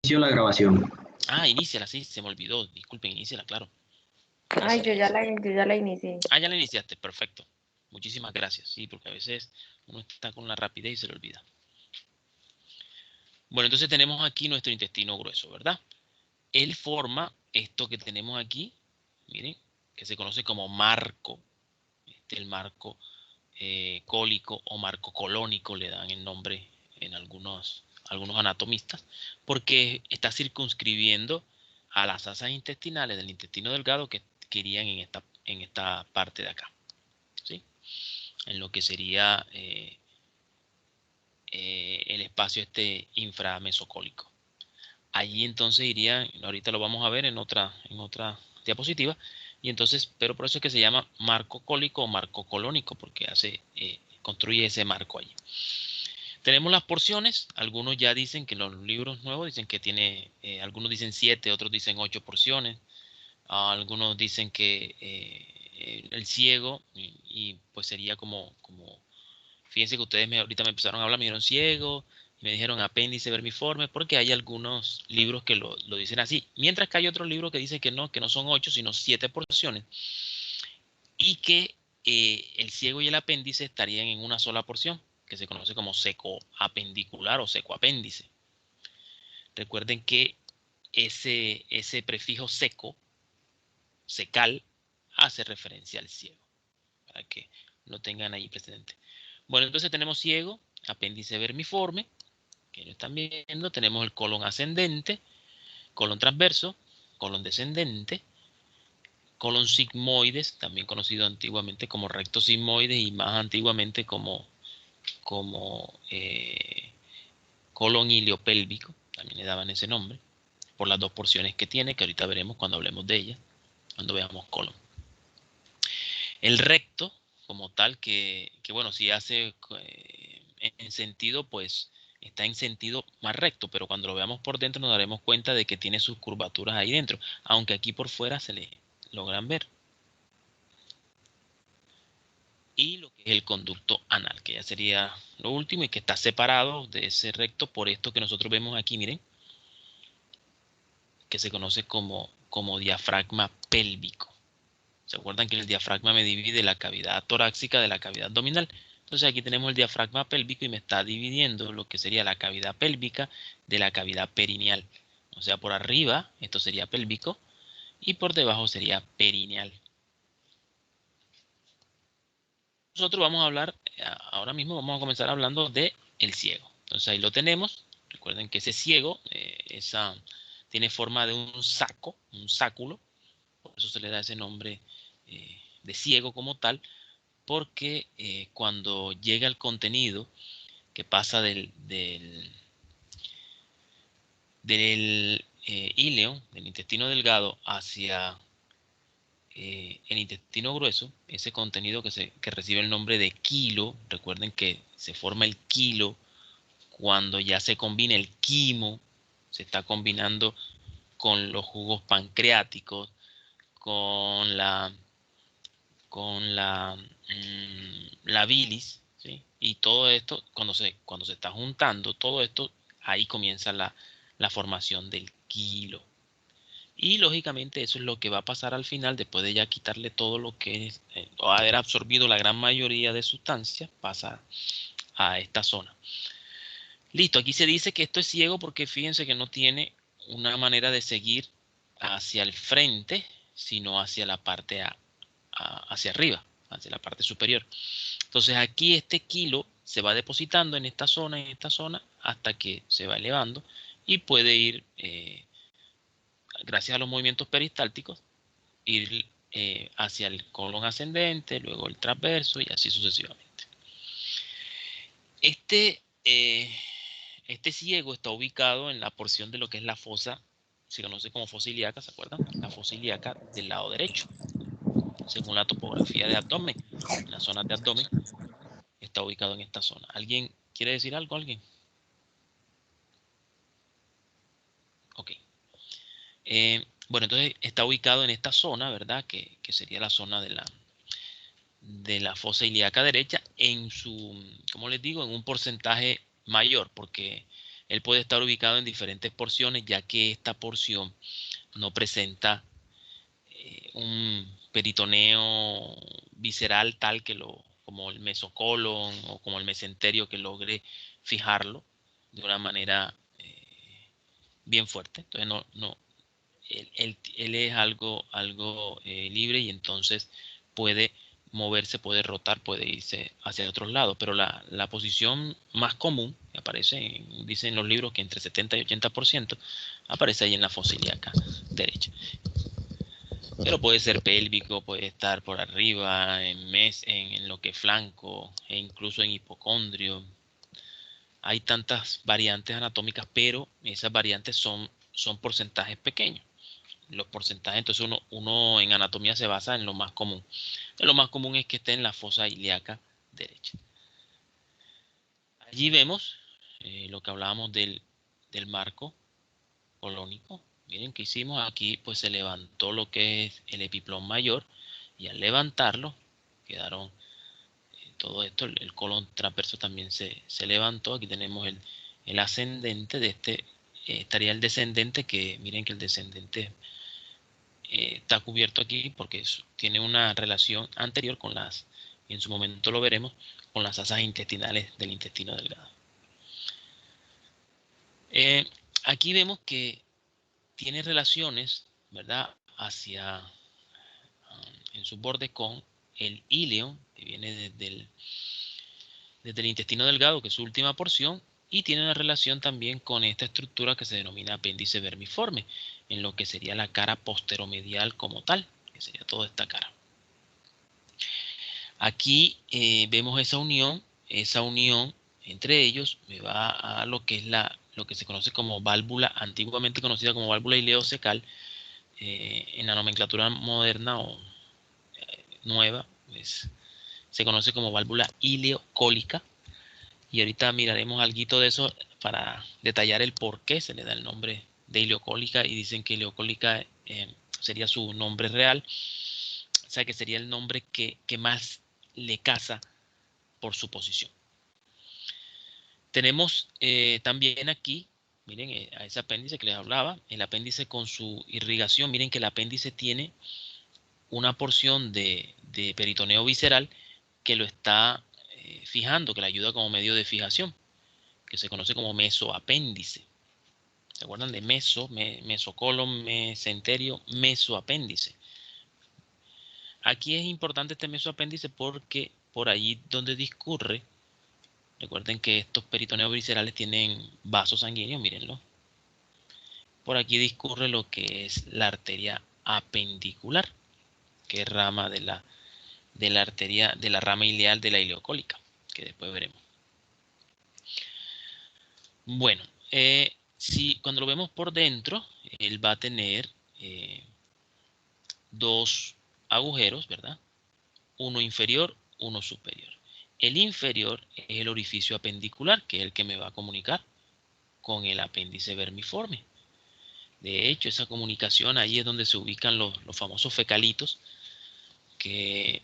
Inicio la grabación. Ah, iníciala, sí, se me olvidó. Disculpen, iníciala, claro. Ay, Iníciala, iníciala. yo ya la inicié. Ah, ya la iniciaste, perfecto. Muchísimas gracias, sí, porque a veces uno está con la rapidez y se le olvida. Bueno, entonces tenemos aquí nuestro intestino grueso, ¿verdad? Él forma esto que tenemos aquí, miren, que se conoce como marco. El marco cólico o marco colónico le dan el nombre en algunos anatomistas, porque está circunscribiendo a las asas intestinales del intestino delgado que irían en esta parte de acá, ¿sí? En lo que sería el espacio inframesocólico. Allí entonces irían, ahorita lo vamos a ver en otra diapositiva, y entonces, pero por eso es que se llama marco cólico o marco colónico, porque construye ese marco allí. Tenemos las porciones, algunos ya dicen que en los libros nuevos dicen que tiene, algunos dicen 7, otros dicen 8 porciones, algunos dicen que el ciego, y pues sería como, fíjense que ustedes ahorita me empezaron a hablar, me dijeron ciego, me dijeron apéndice vermiforme, porque hay algunos libros que lo dicen así, mientras que hay otros libros que dicen que no son 8, sino 7 porciones, y que el ciego y el apéndice estarían en una sola porción, que se conoce como seco apendicular o seco apéndice. Recuerden que ese prefijo seco, secal, hace referencia al ciego, para que lo tengan ahí presente. Bueno, entonces tenemos ciego, apéndice vermiforme, que lo están viendo. Tenemos el colon ascendente, colon transverso, colon descendente, colon sigmoides, también conocido antiguamente como recto sigmoides y más antiguamente como colon iliopélvico, también le daban ese nombre, por las dos porciones que tiene, que ahorita veremos cuando hablemos de ella, cuando veamos colon. El recto, como tal, que bueno, si hace en sentido, pues está en sentido más recto, pero cuando lo veamos por dentro nos daremos cuenta de que tiene sus curvaturas ahí dentro, aunque aquí por fuera se le logran ver. Y lo que es el conducto anal, que ya sería lo último y que está separado de ese recto por esto que nosotros vemos aquí, miren, que se conoce como diafragma pélvico. ¿Se acuerdan que el diafragma me divide la cavidad torácica de la cavidad abdominal? Entonces aquí tenemos el diafragma pélvico y me está dividiendo lo que sería la cavidad pélvica de la cavidad perineal. O sea, por arriba esto sería pélvico y por debajo sería perineal. Nosotros vamos a hablar, ahora mismo vamos a comenzar hablando de el ciego. Entonces ahí lo tenemos. Recuerden que ese ciego tiene forma de un saco, un sáculo. Por eso se le da ese nombre de ciego como tal, porque cuando llega el contenido que pasa del íleo, del intestino delgado, hacia el intestino grueso, ese contenido que recibe el nombre de quilo, recuerden que se forma el quilo cuando ya se combina el quimo, se está combinando con los jugos pancreáticos, con la bilis, ¿sí? Y todo esto, cuando se está juntando, todo esto, ahí comienza la formación del quilo. Y lógicamente eso es lo que va a pasar al final, después de ya quitarle todo lo que es, o haber absorbido la gran mayoría de sustancias, pasa a esta zona. Listo, aquí se dice que esto es ciego porque fíjense que no tiene una manera de seguir hacia el frente, sino hacia la parte hacia arriba, hacia la parte superior. Entonces aquí este quilo se va depositando en esta zona, hasta que se va elevando y puede ir, gracias a los movimientos peristálticos, ir hacia el colon ascendente, luego el transverso y así sucesivamente. Este ciego está ubicado en la porción de lo que es la fosa, se conoce como fosa ilíaca, ¿se acuerdan? La fosa ilíaca del lado derecho, según la topografía de abdomen. En las zonas de abdomen está ubicado en esta zona. ¿Alguien quiere decir algo? ¿Alguien? Ok. Bueno, entonces está ubicado en esta zona, ¿verdad? Que sería la zona de la fosa ilíaca derecha en su, ¿cómo les digo? En un porcentaje mayor, porque Él puede estar ubicado en diferentes porciones, ya que esta porción no presenta un peritoneo visceral tal que como el mesocolon o como el mesenterio, que logre fijarlo de una manera bien fuerte. Entonces él es algo libre, y entonces puede moverse, puede rotar, puede irse hacia otros lados. Pero la posición más común, que aparece, dicen los libros que entre 70 y 80%, aparece ahí en la fosa ilíaca derecha. Pero puede ser pélvico, puede estar por arriba, en lo que es flanco, e incluso en hipocondrio. Hay tantas variantes anatómicas, pero esas variantes son porcentajes pequeños. Los porcentajes, entonces uno en anatomía se basa en lo más común. Lo más común es que esté en la fosa ilíaca derecha. Allí vemos lo que hablábamos del marco colónico. Miren que hicimos aquí, pues se levantó lo que es el epiplón mayor, y al levantarlo quedaron todo esto, el colon transverso también se levantó. Aquí tenemos el ascendente de este, estaría el descendente, que miren que el descendente está cubierto aquí porque tiene una relación anterior con y en su momento lo veremos, con las asas intestinales del intestino delgado. Aquí vemos que tiene relaciones, ¿verdad?, en sus bordes con el íleo, que viene desde el intestino delgado, que es su última porción, y tiene una relación también con esta estructura que se denomina apéndice vermiforme, en lo que sería la cara posteromedial como tal, que sería toda esta cara. Aquí vemos esa unión entre ellos me va a lo que es lo que se conoce como válvula, antiguamente conocida como válvula ileocecal, en la nomenclatura moderna o nueva, pues, se conoce como válvula ileocólica. Y ahorita miraremos algo de eso para detallar el por qué se le da el nombre de ileocólica, y dicen que ileocólica sería su nombre real, o sea que sería el nombre que más le casa por su posición. Tenemos también aquí, miren, a ese apéndice que les hablaba, el apéndice con su irrigación. Miren que el apéndice tiene una porción de peritoneo visceral que lo está fijando, que le ayuda como medio de fijación, que se conoce como mesoapéndice. ¿Se acuerdan de mesocolon, mesenterio, mesoapéndice? Aquí es importante este mesoapéndice porque por allí donde discurre, recuerden que estos peritoneos viscerales tienen vasos sanguíneos, mírenlo. Por aquí discurre lo que es la arteria apendicular, que es rama de la arteria, de la rama ileal de la ileocólica, que después veremos. Bueno, si cuando lo vemos por dentro, él va a tener dos agujeros, ¿verdad? Uno inferior, uno superior. El inferior es el orificio apendicular, que es el que me va a comunicar con el apéndice vermiforme. De hecho, esa comunicación, ahí es donde se ubican los famosos fecalitos que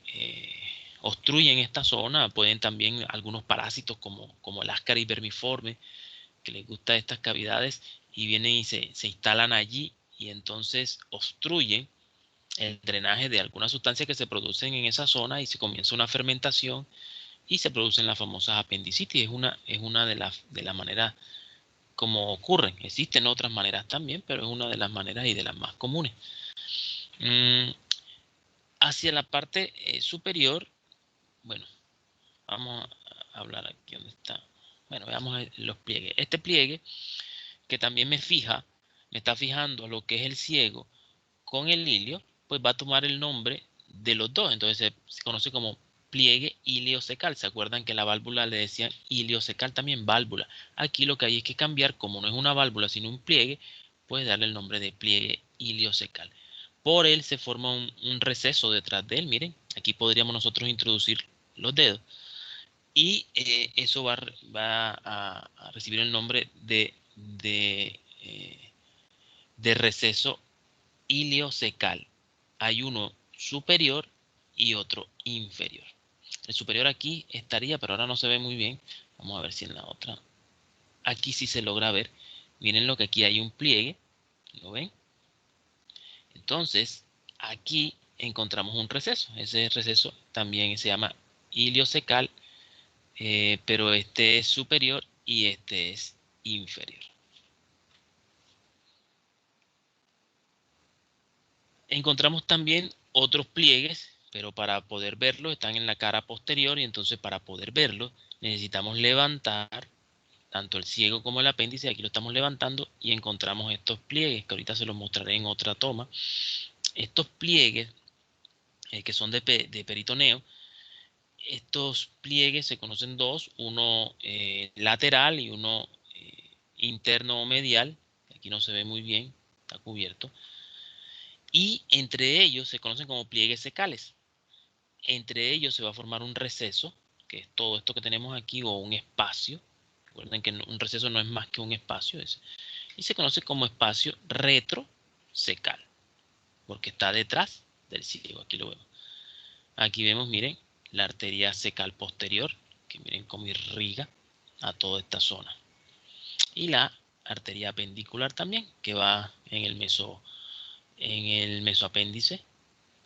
obstruyen esta zona. Pueden también algunos parásitos como el Ascaris vermiforme, que les gusta estas cavidades, y vienen y se instalan allí, y entonces obstruyen el drenaje de algunas sustancias que se producen en esa zona, y se comienza una fermentación y se producen las famosas apendicitis. Es una de las maneras como ocurren. Existen otras maneras también, pero es una de las maneras y de las más comunes. Hacia la parte superior, bueno, vamos a hablar aquí donde está. Bueno, veamos los pliegues. Este pliegue, que también me está fijando lo que es el ciego con el ilio, pues va a tomar el nombre de los dos. Entonces se conoce como pliegue iliocecal. ¿Se acuerdan que la válvula le decían iliocecal también? Válvula. Aquí lo que hay es que cambiar, como no es una válvula sino un pliegue, pues darle el nombre de pliegue iliocecal. Por él se forma un receso detrás de él. Miren, aquí podríamos nosotros introducir los dedos, y eso va a recibir el nombre de receso iliocecal. Hay uno superior y otro inferior. El superior aquí estaría, pero ahora no se ve muy bien. Vamos a ver si en la otra. aquí sí se logra ver. Miren lo que aquí hay un pliegue, ¿lo ven? Entonces, aquí encontramos un receso. Ese receso también se llama iliocecal, pero este es superior y este es inferior. Encontramos también otros pliegues, pero para poder verlos están en la cara posterior y entonces para poder verlos necesitamos levantar tanto el ciego como el apéndice. Aquí lo estamos levantando y encontramos estos pliegues que ahorita se los mostraré en otra toma. Estos pliegues que son de peritoneo, estos pliegues se conocen dos, uno lateral y uno interno o medial. Aquí no se ve muy bien, está cubierto. Y entre ellos se conocen como pliegues secales. Entre ellos se va a formar un receso, que es todo esto que tenemos aquí, o un espacio. Recuerden que un receso no es más que un espacio, y se conoce como espacio retrocecal, porque está detrás del ciego. Aquí lo vemos. Aquí vemos, miren, la arteria cecal posterior, que miren cómo irriga a toda esta zona. Y la arteria apendicular también, que va en el mesoapéndice,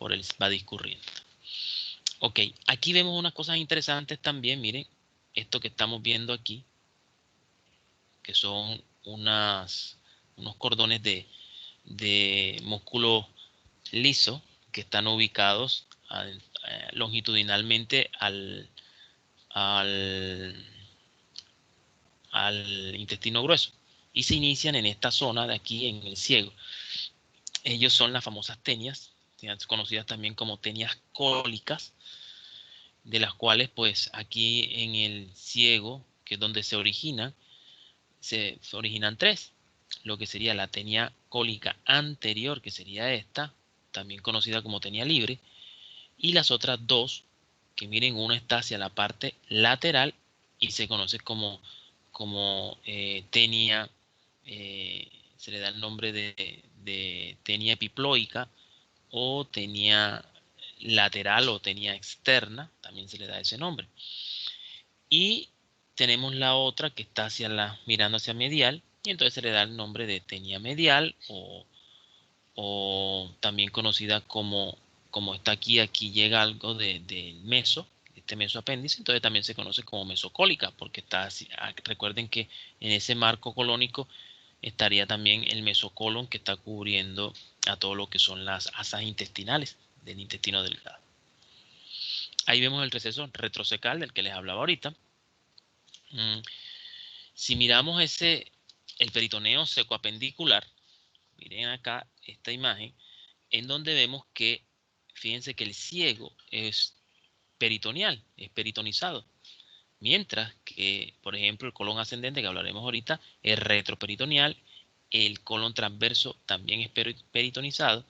va discurriendo. Ok, aquí vemos unas cosas interesantes también, miren, esto que estamos viendo aquí, que son unos cordones de músculo liso que están ubicados longitudinalmente al intestino grueso y se inician en esta zona de aquí en el ciego. Ellos son las famosas tenias, conocidas también como tenias cólicas, de las cuales pues aquí en el ciego, que es donde se originan tres, lo que sería la tenia cólica anterior, que sería esta, también conocida como tenia libre, y las otras dos, que miren, una está hacia la parte lateral y se conoce como tenia, se le da el nombre de tenia epiploica o tenia lateral o tenia externa, también se le da ese nombre. Y tenemos la otra que está mirando hacia medial, y entonces se le da el nombre de tenia medial o también conocida como está aquí llega algo del meso, este mesoapéndice, entonces también se conoce como mesocólica, porque recuerden que en ese marco colónico estaría también el mesocolon, que está cubriendo a todo lo que son las asas intestinales del intestino delgado. Ahí vemos el receso retrocecal del que les hablaba ahorita. Si miramos el peritoneo secoapendicular, miren acá esta imagen, en donde vemos que, fíjense que el ciego es peritoneal, es peritonizado, mientras que, por ejemplo, el colon ascendente, que hablaremos ahorita, es retroperitoneal, el colon transverso también es peritonizado,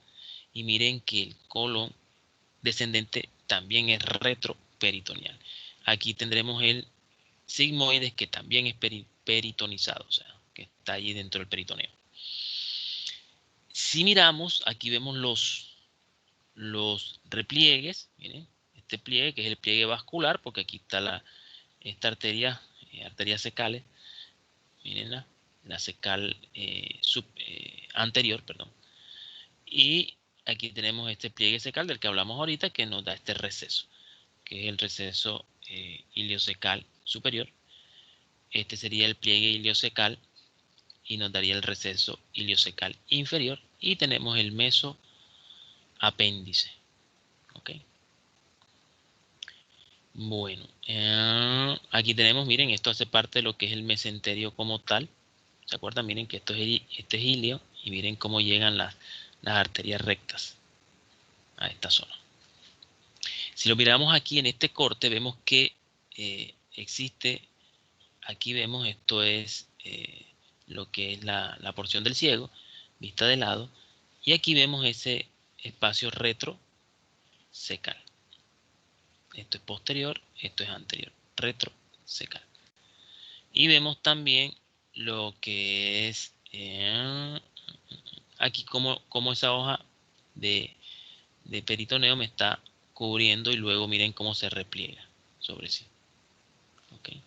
y miren que el colon descendente también es retroperitoneal. Aquí tendremos el sigmoides, que también es peritonizado, o sea, que está allí dentro del peritoneo. Si miramos, aquí vemos los repliegues, miren, este pliegue que es el pliegue vascular, porque aquí está esta arteria secales, miren la secal anterior, perdón. Y aquí tenemos este pliegue secal del que hablamos ahorita, que nos da este receso, que es el receso iliocecal superior. Este sería el pliegue iliocecal y nos daría el receso iliocecal inferior. Y tenemos el mesoapéndice. ¿Ok? Bueno, aquí tenemos, miren, esto hace parte de lo que es el mesenterio como tal. ¿Se acuerdan? Miren que este es ilio y miren cómo llegan las arterias rectas a esta zona. Si lo miramos aquí en este corte, vemos que existe, aquí vemos, esto es lo que es la porción del ciego, vista de lado, y aquí vemos ese espacio retrocecal. Esto es posterior, esto es anterior, retrocecal. Y vemos también lo que es aquí como esa hoja de peritoneo me está cubriendo y luego miren cómo se repliega sobre sí. Okay.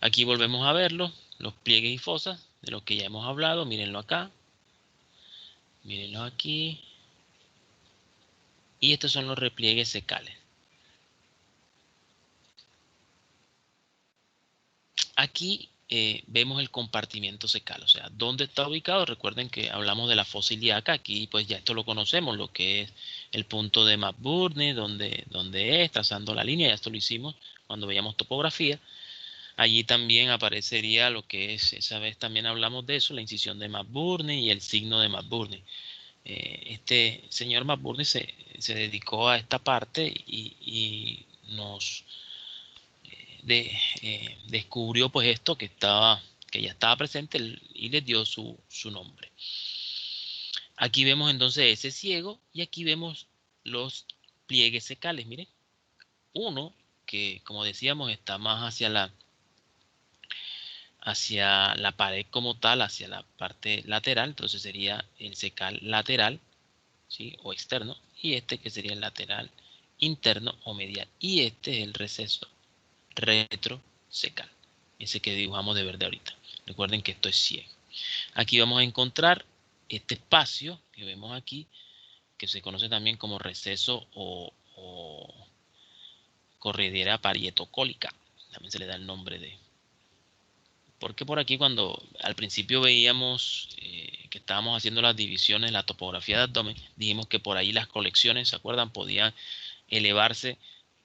Aquí volvemos a verlo, los pliegues y fosas, de los que ya hemos hablado, mírenlo acá, mírenlo aquí. Y estos son los repliegues secales. Aquí vemos el compartimiento secal, o sea, dónde está ubicado. Recuerden que hablamos de la fosa ilíaca, aquí pues ya esto lo conocemos, lo que es el punto de McBurney, donde es, trazando la línea, ya esto lo hicimos cuando veíamos topografía. Allí también aparecería lo que es, esa vez también hablamos de eso, la incisión de McBurney y el signo de McBurney. Este señor McBurney se dedicó a esta parte y nos descubrió pues esto que ya estaba presente y les dio su nombre. Aquí vemos entonces ese ciego y aquí vemos los pliegues secales. Miren, uno que como decíamos está más hacia la pared como tal, hacia la parte lateral, entonces sería el secal lateral, ¿sí? O externo, y este que sería el lateral interno o medial, y este es el receso retrosecal, ese que dibujamos de verde ahorita. Recuerden que esto es ciego. Aquí vamos a encontrar este espacio que vemos aquí, que se conoce también como receso o corredera parietocólica. También se le da el nombre de... Porque por aquí cuando al principio veíamos que estábamos haciendo las divisiones, la topografía de abdomen, dijimos que por ahí las colecciones, ¿se acuerdan? Podían elevarse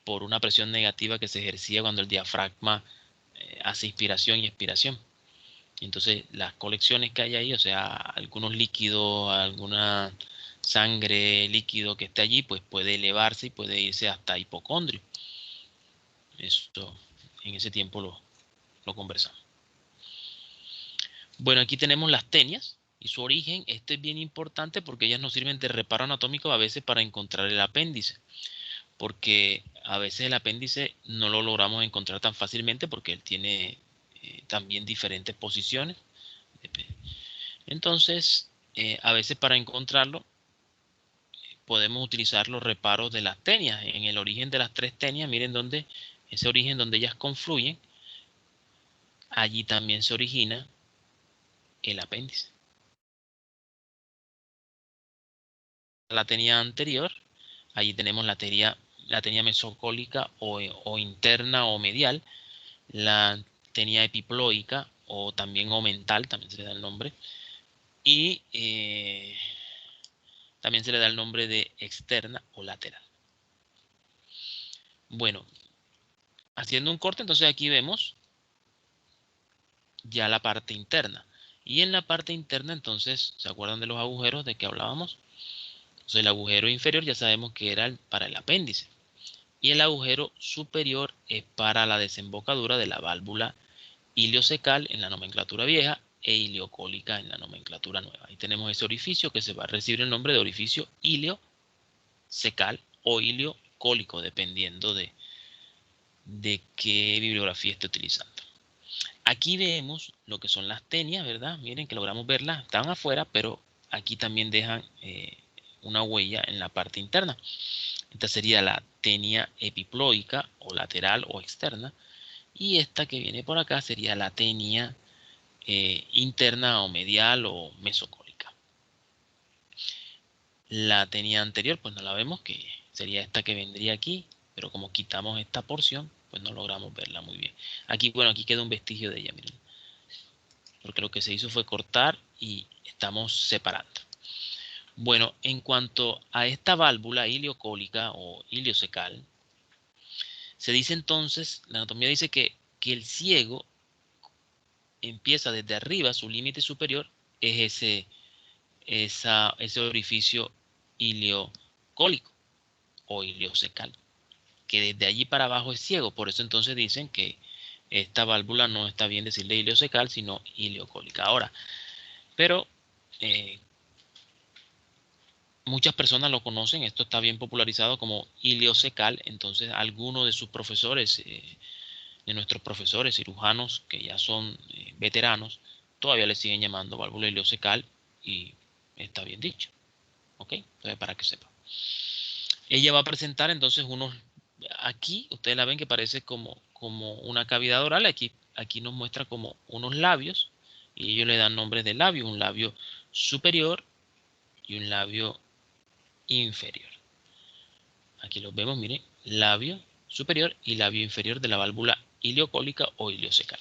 por una presión negativa que se ejercía cuando el diafragma hace inspiración y expiración. Entonces las colecciones que hay ahí, o sea, algunos líquidos, alguna sangre, líquido que esté allí, pues puede elevarse y puede irse hasta hipocondrio. Esto en ese tiempo lo conversamos. Bueno, aquí tenemos las tenias y su origen. Este es bien importante porque ellas nos sirven de reparo anatómico a veces para encontrar el apéndice. Porque a veces el apéndice no lo logramos encontrar tan fácilmente porque él tiene también diferentes posiciones. Entonces, a veces para encontrarlo podemos utilizar los reparos de las tenias. En el origen de las tres tenias, miren dónde, ese origen donde ellas confluyen, allí también se origina el apéndice. La tenia anterior, allí tenemos la tenia mesocólica o interna o medial, la tenia epiploica o también omental, también se le da el nombre, y también se le da el nombre de externa o lateral. Bueno, haciendo un corte, entonces aquí vemos ya la parte interna. Y en la parte interna, entonces, ¿se acuerdan de los agujeros de que hablábamos? Entonces el agujero inferior ya sabemos que era para el apéndice. Y el agujero superior es para la desembocadura de la válvula iliocecal en la nomenclatura vieja e ileocólica en la nomenclatura nueva. Ahí tenemos ese orificio que se va a recibir el nombre de orificio iliocecal o ileocólico, dependiendo de qué bibliografía esté utilizando. Aquí vemos lo que son las tenias, ¿verdad? Miren que logramos verlas, están afuera, pero aquí también dejan una huella en la parte interna. Esta sería la tenia epiploica o lateral o externa. Y esta que viene por acá sería la tenia interna o medial o mesocólica. La tenia anterior, pues no la vemos, que sería esta que vendría aquí, pero como quitamos esta porción, pues no logramos verla muy bien. Aquí, bueno, aquí queda un vestigio de ella, miren. Porque lo que se hizo fue cortar y estamos separando. Bueno, en cuanto a esta válvula ileocólica o iliocecal, se dice entonces, la anatomía dice que el ciego empieza desde arriba, su límite superior es ese orificio ileocólico o iliocecal, que desde allí para abajo es ciego. Por eso entonces dicen que esta válvula no está bien decirle iliocecal, sino ileocólica. Ahora, pero muchas personas lo conocen, esto está bien popularizado como iliocecal, entonces algunos de sus profesores, de nuestros profesores cirujanos que ya son veteranos, todavía le siguen llamando válvula iliocecal y está bien dicho. ¿Ok? Entonces, para que sepa. Ella va a presentar entonces aquí ustedes la ven que parece como una cavidad oral, aquí aquí nos muestra como unos labios y ellos le dan nombres de labios, un labio superior y un labio inferior. Aquí los vemos, miren, labio superior y labio inferior de la válvula ileocólica o ileocecal.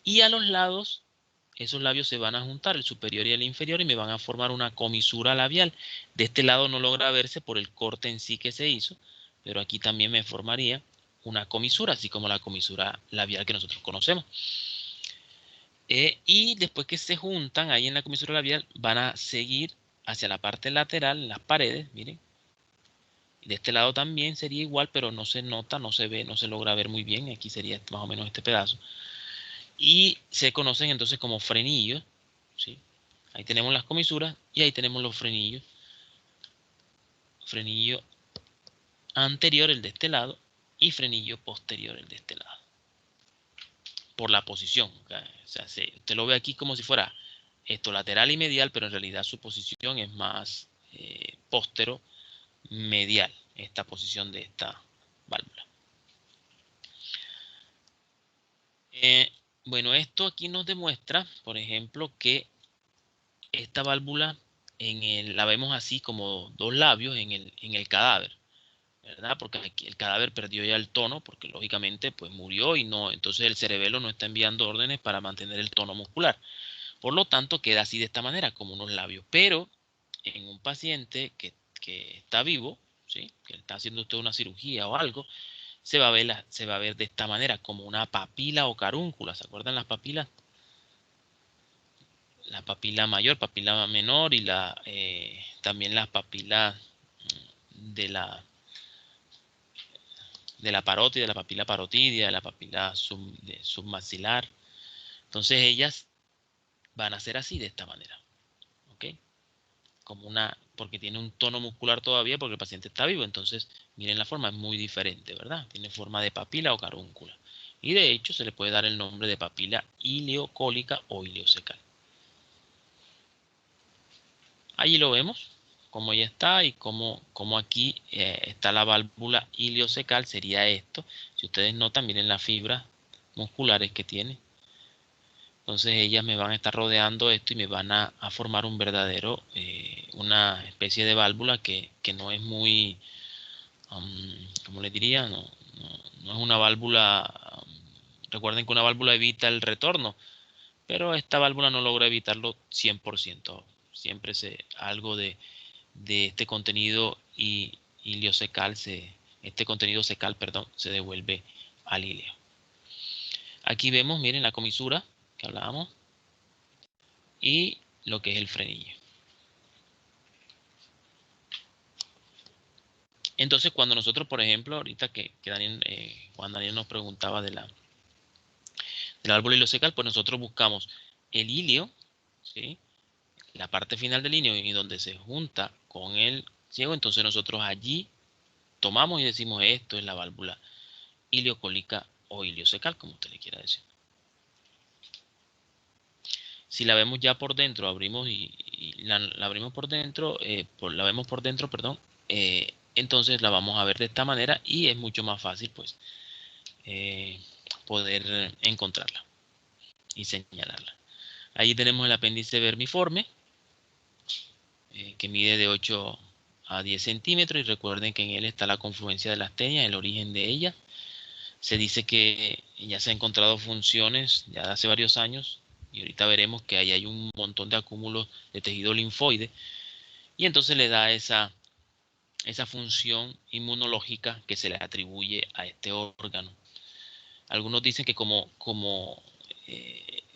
Y a los lados, esos labios se van a juntar, el superior y el inferior, y me van a formar una comisura labial. De este lado no logra verse por el corte en sí que se hizo, pero aquí también me formaría una comisura, así como la comisura labial que nosotros conocemos. Y después que se juntan ahí en la comisura labial, van a seguir hacia la parte lateral, las paredes, miren. De este lado también sería igual, pero no se nota, no se ve, no se logra ver muy bien. Aquí sería más o menos este pedazo. Y se conocen entonces como frenillos, ¿sí? Ahí tenemos las comisuras y ahí tenemos los frenillos. Frenillo anterior, el de este lado, y frenillo posterior, el de este lado. Por la posición. O sea, usted lo ve aquí como si fuera esto lateral y medial, pero en realidad su posición es más postero medial, esta posición de esta válvula. Bueno, esto aquí nos demuestra, por ejemplo, que esta válvula la vemos así como dos labios en el cadáver, ¿verdad? Porque aquí el cadáver perdió ya el tono, porque lógicamente pues murió y no, entonces el cerebelo no está enviando órdenes para mantener el tono muscular. Por lo tanto, queda así de esta manera, como unos labios. Pero en un paciente que está vivo, ¿sí? Que está haciendo usted una cirugía o algo, se va a ver de esta manera, como una papila o carúncula. ¿Se acuerdan las papilas? La papila mayor, papila menor y también las papilas de la parótida, de la papila parotidia, de la papila submaxilar. Entonces ellas van a ser así de esta manera, ¿ok? Porque tiene un tono muscular todavía porque el paciente está vivo, entonces miren la forma, es muy diferente, ¿verdad? Tiene forma de papila o carúncula. Y de hecho se le puede dar el nombre de papila ileocólica o ileocecal. Allí lo vemos, como ya está y como aquí está la válvula ileocecal, sería esto. Si ustedes notan, miren las fibras musculares que tiene. Entonces ellas me van a estar rodeando esto y me van a formar un verdadero, una especie de válvula que no es muy, ¿cómo les diría? No es una válvula, recuerden que una válvula evita el retorno, pero esta válvula no logra evitarlo 100%. Siempre algo de este contenido ileocecal, este contenido cecal, perdón, se devuelve al ileo. Aquí vemos, miren la comisura que hablábamos y lo que es el frenillo. Entonces, cuando nosotros, por ejemplo, ahorita que Daniel, Juan Daniel nos preguntaba de la válvula ileocecal, pues nosotros buscamos el ileo, ¿sí? La parte final del ileo y donde se junta con el ciego, entonces nosotros allí tomamos y decimos esto es la válvula ileocólica o ileocecal, como usted le quiera decir. Si la vemos ya por dentro, abrimos la abrimos por dentro, la vemos por dentro, perdón, entonces la vamos a ver de esta manera y es mucho más fácil pues poder encontrarla y señalarla. Ahí tenemos el apéndice vermiforme que mide de 8 a 10 centímetros y recuerden que en él está la confluencia de las tenias, el origen de ella. Se dice que ya se han encontrado funciones ya de hace varios años y ahorita veremos que ahí hay un montón de acúmulos de tejido linfoide y entonces le da esa función inmunológica que se le atribuye a este órgano. Algunos dicen que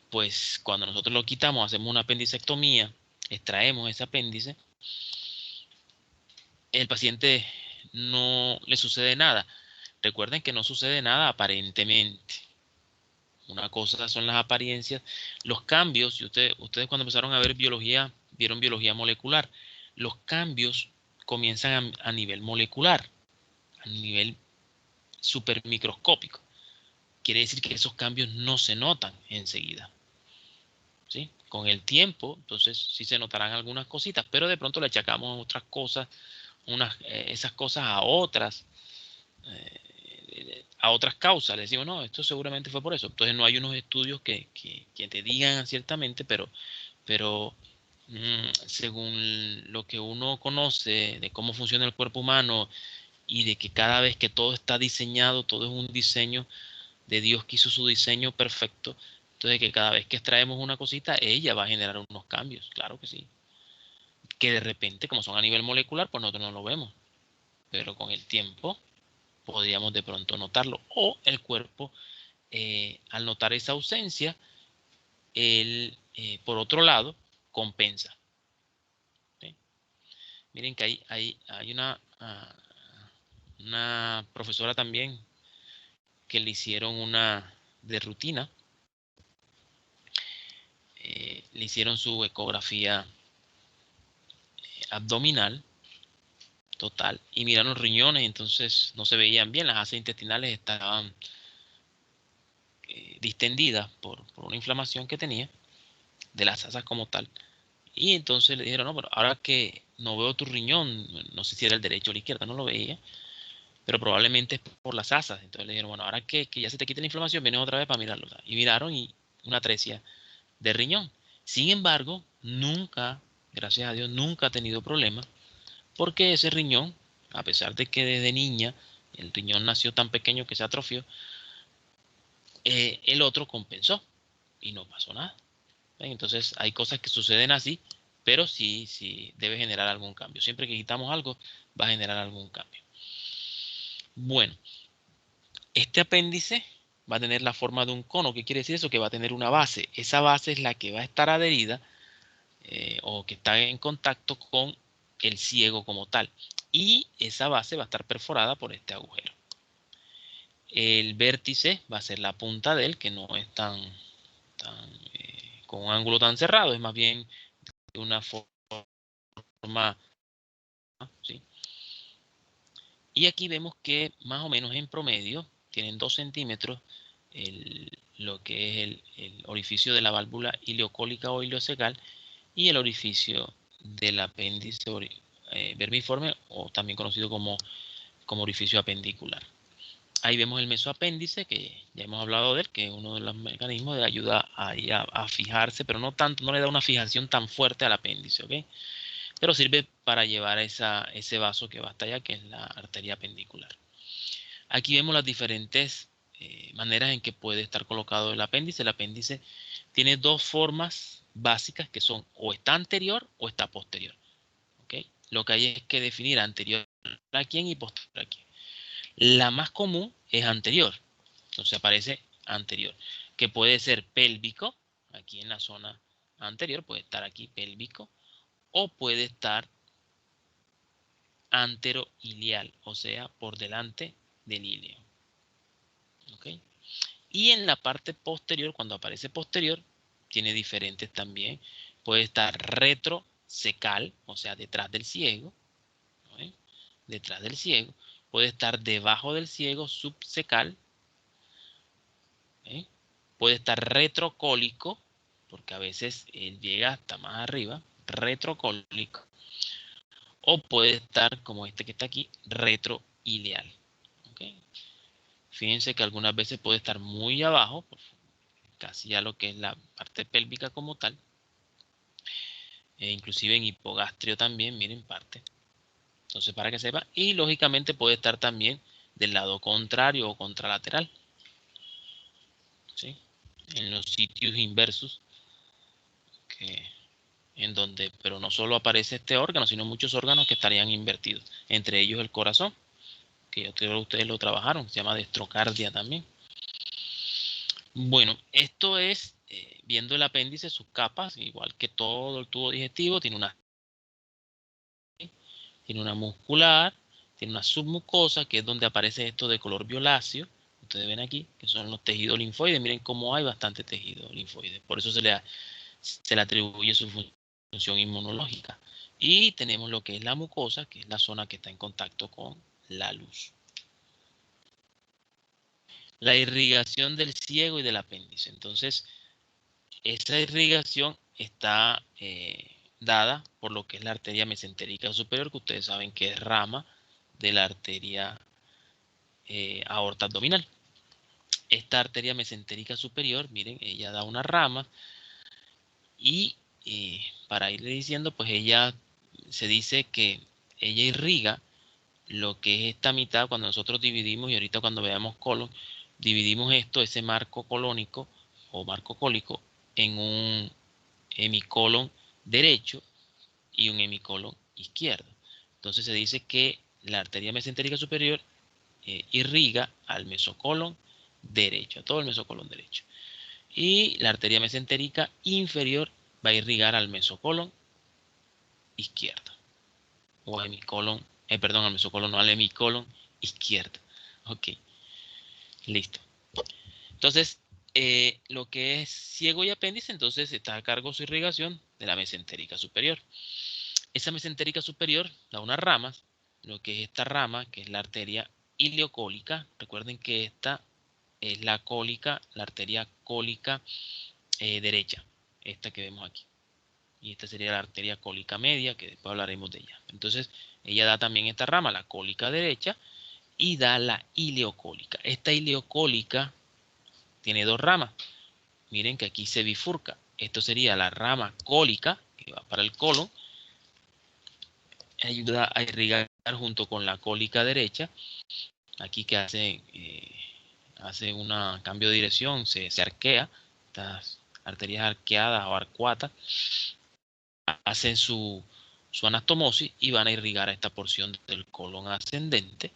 pues cuando nosotros lo quitamos, hacemos una apendicectomía, extraemos ese apéndice, el paciente no le sucede nada. Recuerden que no sucede nada aparentemente. Una cosa son las apariencias, los cambios, y ustedes cuando empezaron a ver biología, vieron biología molecular. Los cambios comienzan a nivel molecular, a nivel supermicroscópico. Quiere decir que esos cambios no se notan enseguida. ¿Sí? Con el tiempo, entonces sí se notarán algunas cositas, pero de pronto le achacamos otras cosas, esas cosas a otras a otras causas. Le decimos, no, esto seguramente fue por eso. Entonces no hay unos estudios que te digan ciertamente, pero según lo que uno conoce de cómo funciona el cuerpo humano y de que cada vez que todo está diseñado, todo es un diseño de Dios que hizo su diseño perfecto, entonces que cada vez que extraemos una cosita, ella va a generar unos cambios, claro que sí. Que de repente, como son a nivel molecular, pues nosotros no lo vemos, pero con el tiempo podríamos de pronto notarlo. O el cuerpo, al notar esa ausencia, él, por otro lado, compensa. ¿Sí? Miren que hay una profesora también que le hicieron una de rutina, le hicieron su ecografía abdominal total y miraron los riñones, entonces no se veían bien, las asas intestinales estaban distendidas por una inflamación que tenía de las asas como tal. Y entonces le dijeron, no, pero ahora que no veo tu riñón, no sé si era el derecho o el izquierdo, no lo veía, pero probablemente es por las asas. Entonces le dijeron, bueno, ahora que ya se te quita la inflamación, vienes otra vez para mirarlo. Y miraron y una atresia de riñón. Sin embargo, nunca, gracias a Dios, nunca ha tenido problemas porque ese riñón, a pesar de que desde niña el riñón nació tan pequeño que se atrofió, el otro compensó y no pasó nada. Entonces hay cosas que suceden así, pero sí debe generar algún cambio. Siempre que quitamos algo, va a generar algún cambio. Bueno, este apéndice va a tener la forma de un cono. ¿Qué quiere decir eso? Que va a tener una base. Esa base es la que va a estar adherida o que está en contacto con el ciego como tal. Y esa base va a estar perforada por este agujero. El vértice va a ser la punta de él, que no es tan con un ángulo tan cerrado, es más bien de una forma, ¿sí? Y aquí vemos que más o menos en promedio tienen 2 centímetros lo que es el orificio de la válvula ileocólica o ileocecal y el orificio del apéndice vermiforme o también conocido como orificio apendicular. Ahí vemos el mesoapéndice, que ya hemos hablado de él, que es uno de los mecanismos de ayuda a fijarse, pero no tanto, no le da una fijación tan fuerte al apéndice, ¿ok? Pero sirve para llevar ese vaso que va hasta allá, que es la arteria apendicular. Aquí vemos las diferentes maneras en que puede estar colocado el apéndice. El apéndice tiene dos formas básicas que son o está anterior o está posterior, ¿ok? Lo que hay es que definir anterior a quién y posterior a quién. La más común es anterior, entonces aparece anterior, que puede ser pélvico, aquí en la zona anterior, puede estar aquí pélvico, o puede estar anteroilial, o sea, por delante del ilio. ¿Okay? Y en la parte posterior, cuando aparece posterior, tiene diferentes también. Puede estar retrocecal, o sea, detrás del ciego, ¿no? Detrás del ciego. Puede estar debajo del ciego, subcecal. ¿Eh? Puede estar retrocólico, porque a veces él llega hasta más arriba, retrocólico. O puede estar, como este que está aquí, retroileal. ¿Okay? Fíjense que algunas veces puede estar muy abajo, casi a lo que es la parte pélvica como tal. Inclusive en hipogastrio también, miren parte. Entonces, para que sepa. Y lógicamente puede estar también del lado contrario o contralateral. ¿Sí? En los sitios inversos. En donde, pero no solo aparece este órgano, sino muchos órganos que estarían invertidos. Entre ellos el corazón, que yo creo que ustedes lo trabajaron. Se llama destrocardia también. Bueno, esto es viendo el apéndice, sus capas, igual que todo el tubo digestivo, tiene una muscular, tiene una submucosa, que es donde aparece esto de color violáceo. Ustedes ven aquí, que son los tejidos linfoides. Miren cómo hay bastante tejido linfoide. Por eso se le atribuye su función inmunológica. Y tenemos lo que es la mucosa, que es la zona que está en contacto con la luz. La irrigación del ciego y del apéndice. Entonces, esa irrigación está dada por lo que es la arteria mesentérica superior, que ustedes saben que es rama de la arteria aorta abdominal. Esta arteria mesentérica superior, miren, ella da una rama y para irle diciendo, pues ella se dice que ella irriga lo que es esta mitad cuando nosotros dividimos, y ahorita cuando veamos colon, dividimos esto, ese marco colónico o marco cólico, en un hemicolon derecho y un hemicolon izquierdo. Entonces se dice que la arteria mesentérica superior irriga al mesocolon derecho, a todo el mesocolon derecho. Y la arteria mesentérica inferior va a irrigar al mesocolon izquierdo. O hemicolon, perdón, al mesocolon, no al hemicolon izquierdo. Ok, listo. Entonces, lo que es ciego y apéndice, entonces está a cargo su irrigación de la mesentérica superior. Esa mesentérica superior da unas ramas, lo que es esta rama, que es la arteria ileocólica. Recuerden que esta es la cólica, la arteria cólica derecha, esta que vemos aquí. Y esta sería la arteria cólica media, que después hablaremos de ella. Entonces, ella da también esta rama, la cólica derecha, y da la ileocólica. Esta ileocólica tiene dos ramas. Miren que aquí se bifurca. Esto sería la rama cólica, que va para el colon, ayuda a irrigar junto con la cólica derecha. Aquí que hace un cambio de dirección, se arquea. Estas arterias arqueadas o arcuatas hacen su anastomosis y van a irrigar a esta porción del colon ascendente.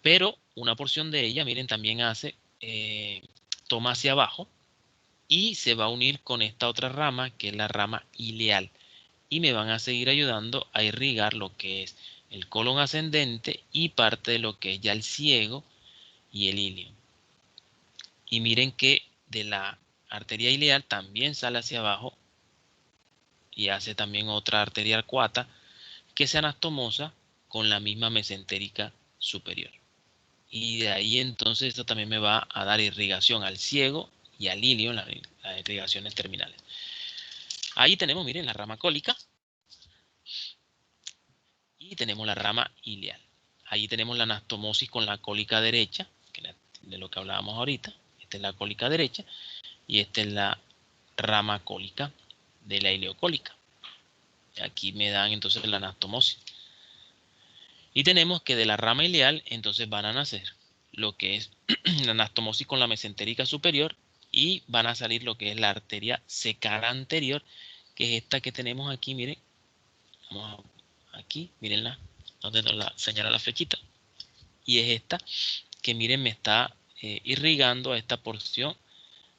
Pero una porción de ella, miren, también toma hacia abajo y se va a unir con esta otra rama, que es la rama ileal. Y me van a seguir ayudando a irrigar lo que es el colon ascendente y parte de lo que es ya el ciego y el ilio. Y miren que de la arteria ileal también sale hacia abajo y hace también otra arteria arcuata que se anastomosa con la misma mesentérica superior. Y de ahí entonces esto también me va a dar irrigación al ciego y al ilio en las irrigaciones terminales. Ahí tenemos, miren, la rama cólica y tenemos la rama ileal. Ahí tenemos la anastomosis con la cólica derecha, de lo que hablábamos ahorita. Esta es la cólica derecha y esta es la rama cólica de la ileocólica. Aquí me dan entonces la anastomosis. Y tenemos que de la rama ileal entonces van a nacer lo que es la anastomosis con la mesentérica superior y van a salir lo que es la arteria secal anterior, que es esta que tenemos aquí, miren. Vamos aquí, mírenla, donde nos la señala la flechita. Y es esta que, miren, me está irrigando a esta porción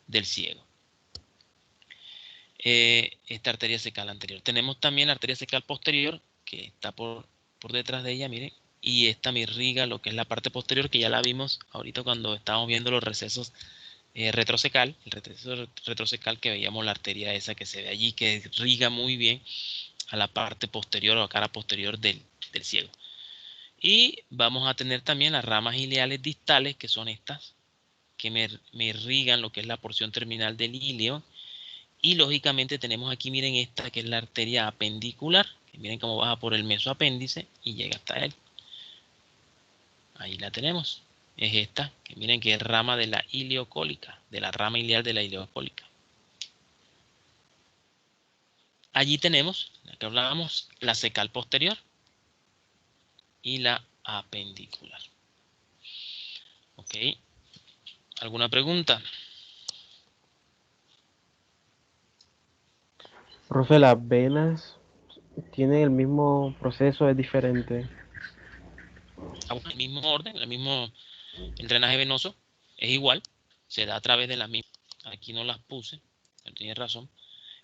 del ciego. Esta arteria secal anterior. Tenemos también la arteria secal posterior, que está por detrás de ella, miren. Y esta me irriga lo que es la parte posterior, que ya la vimos ahorita cuando estábamos viendo los recesos retrocecal. El receso retrocecal, que veíamos la arteria esa que se ve allí, que irriga muy bien a la parte posterior o a cara posterior del ciego. Y vamos a tener también las ramas ileales distales, que son estas, que me irrigan lo que es la porción terminal del ilio. Y lógicamente tenemos aquí, miren, esta que es la arteria apendicular, que miren cómo baja por el mesoapéndice y llega hasta él. Ahí la tenemos. Es esta, que miren que es rama de la ileocólica, de la rama ileal de la ileocólica. Allí tenemos, la que hablábamos, la secal posterior y la apendicular. Ok. ¿Alguna pregunta? Profe, las venas tienen el mismo proceso, es diferente. El mismo orden, el drenaje venoso es igual, se da a través de las mismas. Aquí no las puse, pero tiene razón,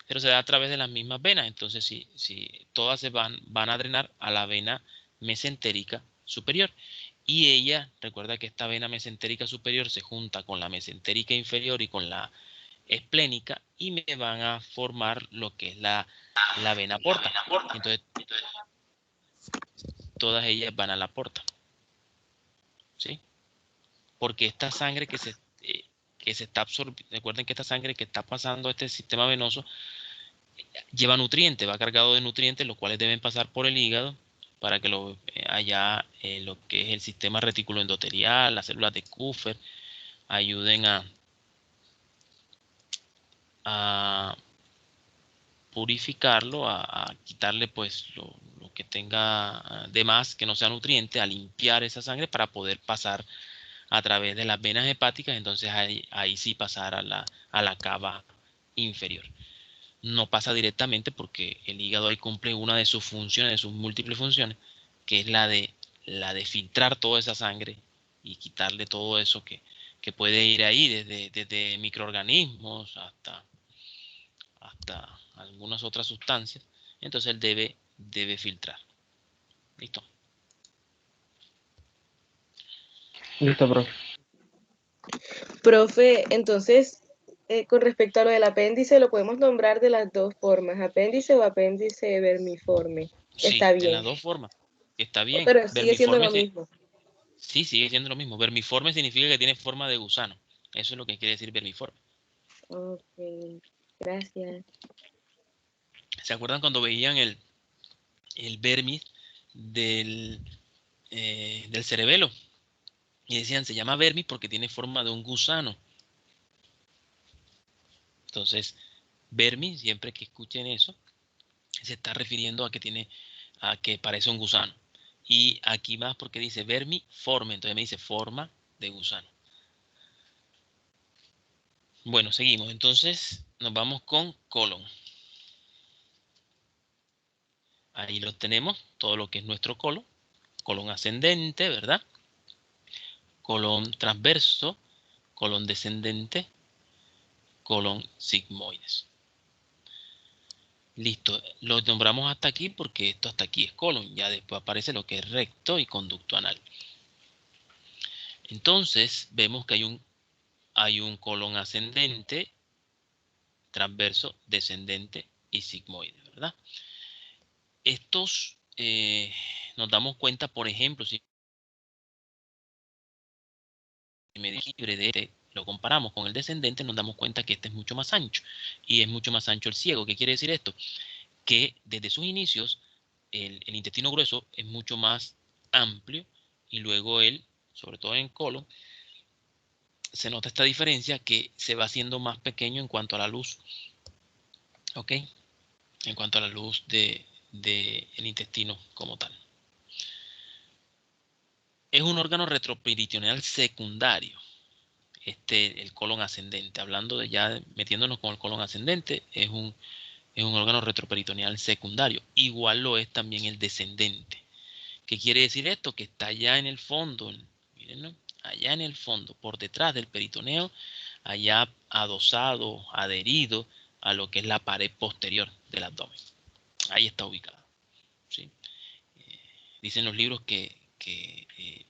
pero se da a través de las mismas venas. Entonces, si todas se van a drenar a la vena mesentérica superior. Y ella, recuerda que esta vena mesentérica superior se junta con la mesentérica inferior y con la esplénica y me van a formar lo que es la vena porta. Entonces, todas ellas van a la porta. ¿Sí? Porque esta sangre que se está absorbiendo, recuerden que esta sangre que está pasando a este sistema venoso lleva nutrientes, va cargado de nutrientes, los cuales deben pasar por el hígado para que allá lo que es el sistema reticuloendotelial, las células de Kupffer, ayuden a purificarlo, a quitarle pues lo que tenga de más, que no sea nutriente, a limpiar esa sangre para poder pasar a través de las venas hepáticas, entonces ahí sí pasar a la cava inferior. No pasa directamente porque el hígado ahí cumple una de sus funciones, de sus múltiples funciones, que es la de filtrar toda esa sangre y quitarle todo eso que puede ir ahí, desde microorganismos hasta algunas otras sustancias. Entonces él debe filtrar. ¿Listo? Listo, profe. Profe, entonces, con respecto a lo del apéndice, lo podemos nombrar de las dos formas, apéndice o apéndice vermiforme. Sí, Está de bien. las dos formas. Está bien. Pero sigue siendo Vermiforme, lo mismo. sí, sigue siendo lo mismo. Vermiforme significa que tiene forma de gusano. Eso es lo que quiere decir vermiforme. Ok, gracias. ¿Se acuerdan cuando veían el vermis del cerebelo? Y decían, se llama vermis porque tiene forma de un gusano. Entonces, vermis, siempre que escuchen eso, se está refiriendo a que parece un gusano. Y aquí más porque dice vermiforme, entonces me dice forma de gusano. Bueno, seguimos. Entonces, nos vamos con colon. Ahí lo tenemos, todo lo que es nuestro colon. Colon ascendente, ¿verdad? Colon transverso, colon descendente, colon sigmoides. Listo, lo nombramos hasta aquí porque esto hasta aquí es colon. Ya después aparece lo que es recto y conducto anal. Entonces, vemos que hay un colon ascendente, transverso, descendente y sigmoide, ¿verdad? Estos nos damos cuenta, por ejemplo, si medio libre de este lo comparamos con el descendente, nos damos cuenta que este es mucho más ancho y es mucho más ancho el ciego. ¿Qué quiere decir esto? Que desde sus inicios el intestino grueso es mucho más amplio y luego sobre todo en colon, se nota esta diferencia que se va haciendo más pequeño en cuanto a la luz, ¿ok? En cuanto a la luz del intestino como tal. Es un órgano retroperitoneal secundario, el colon ascendente. Hablando metiéndonos con el colon ascendente, es un órgano retroperitoneal secundario. Igual lo es también el descendente. ¿Qué quiere decir esto? Que está allá en el fondo, miren, allá en el fondo, por detrás del peritoneo, allá adosado, adherido a lo que es la pared posterior del abdomen. Ahí está ubicado, ¿sí? Dicen los libros que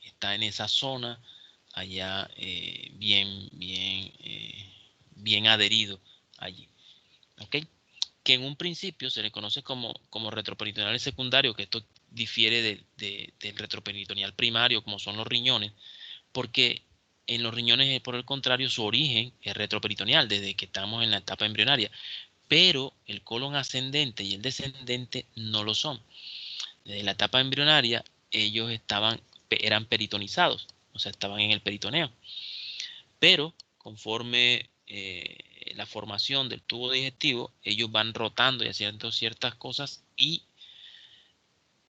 está en esa zona, allá bien adherido allí. ¿Ok? Que en un principio se le conoce como retroperitoneal secundario, que esto difiere del retroperitoneal primario, como son los riñones, porque en los riñones, por el contrario, su origen es retroperitoneal, desde que estamos en la etapa embrionaria, pero el colon ascendente y el descendente no lo son. Desde la etapa embrionaria, ellos eran peritonizados, o sea, estaban en el peritoneo, pero conforme la formación del tubo digestivo, ellos van rotando y haciendo ciertas cosas y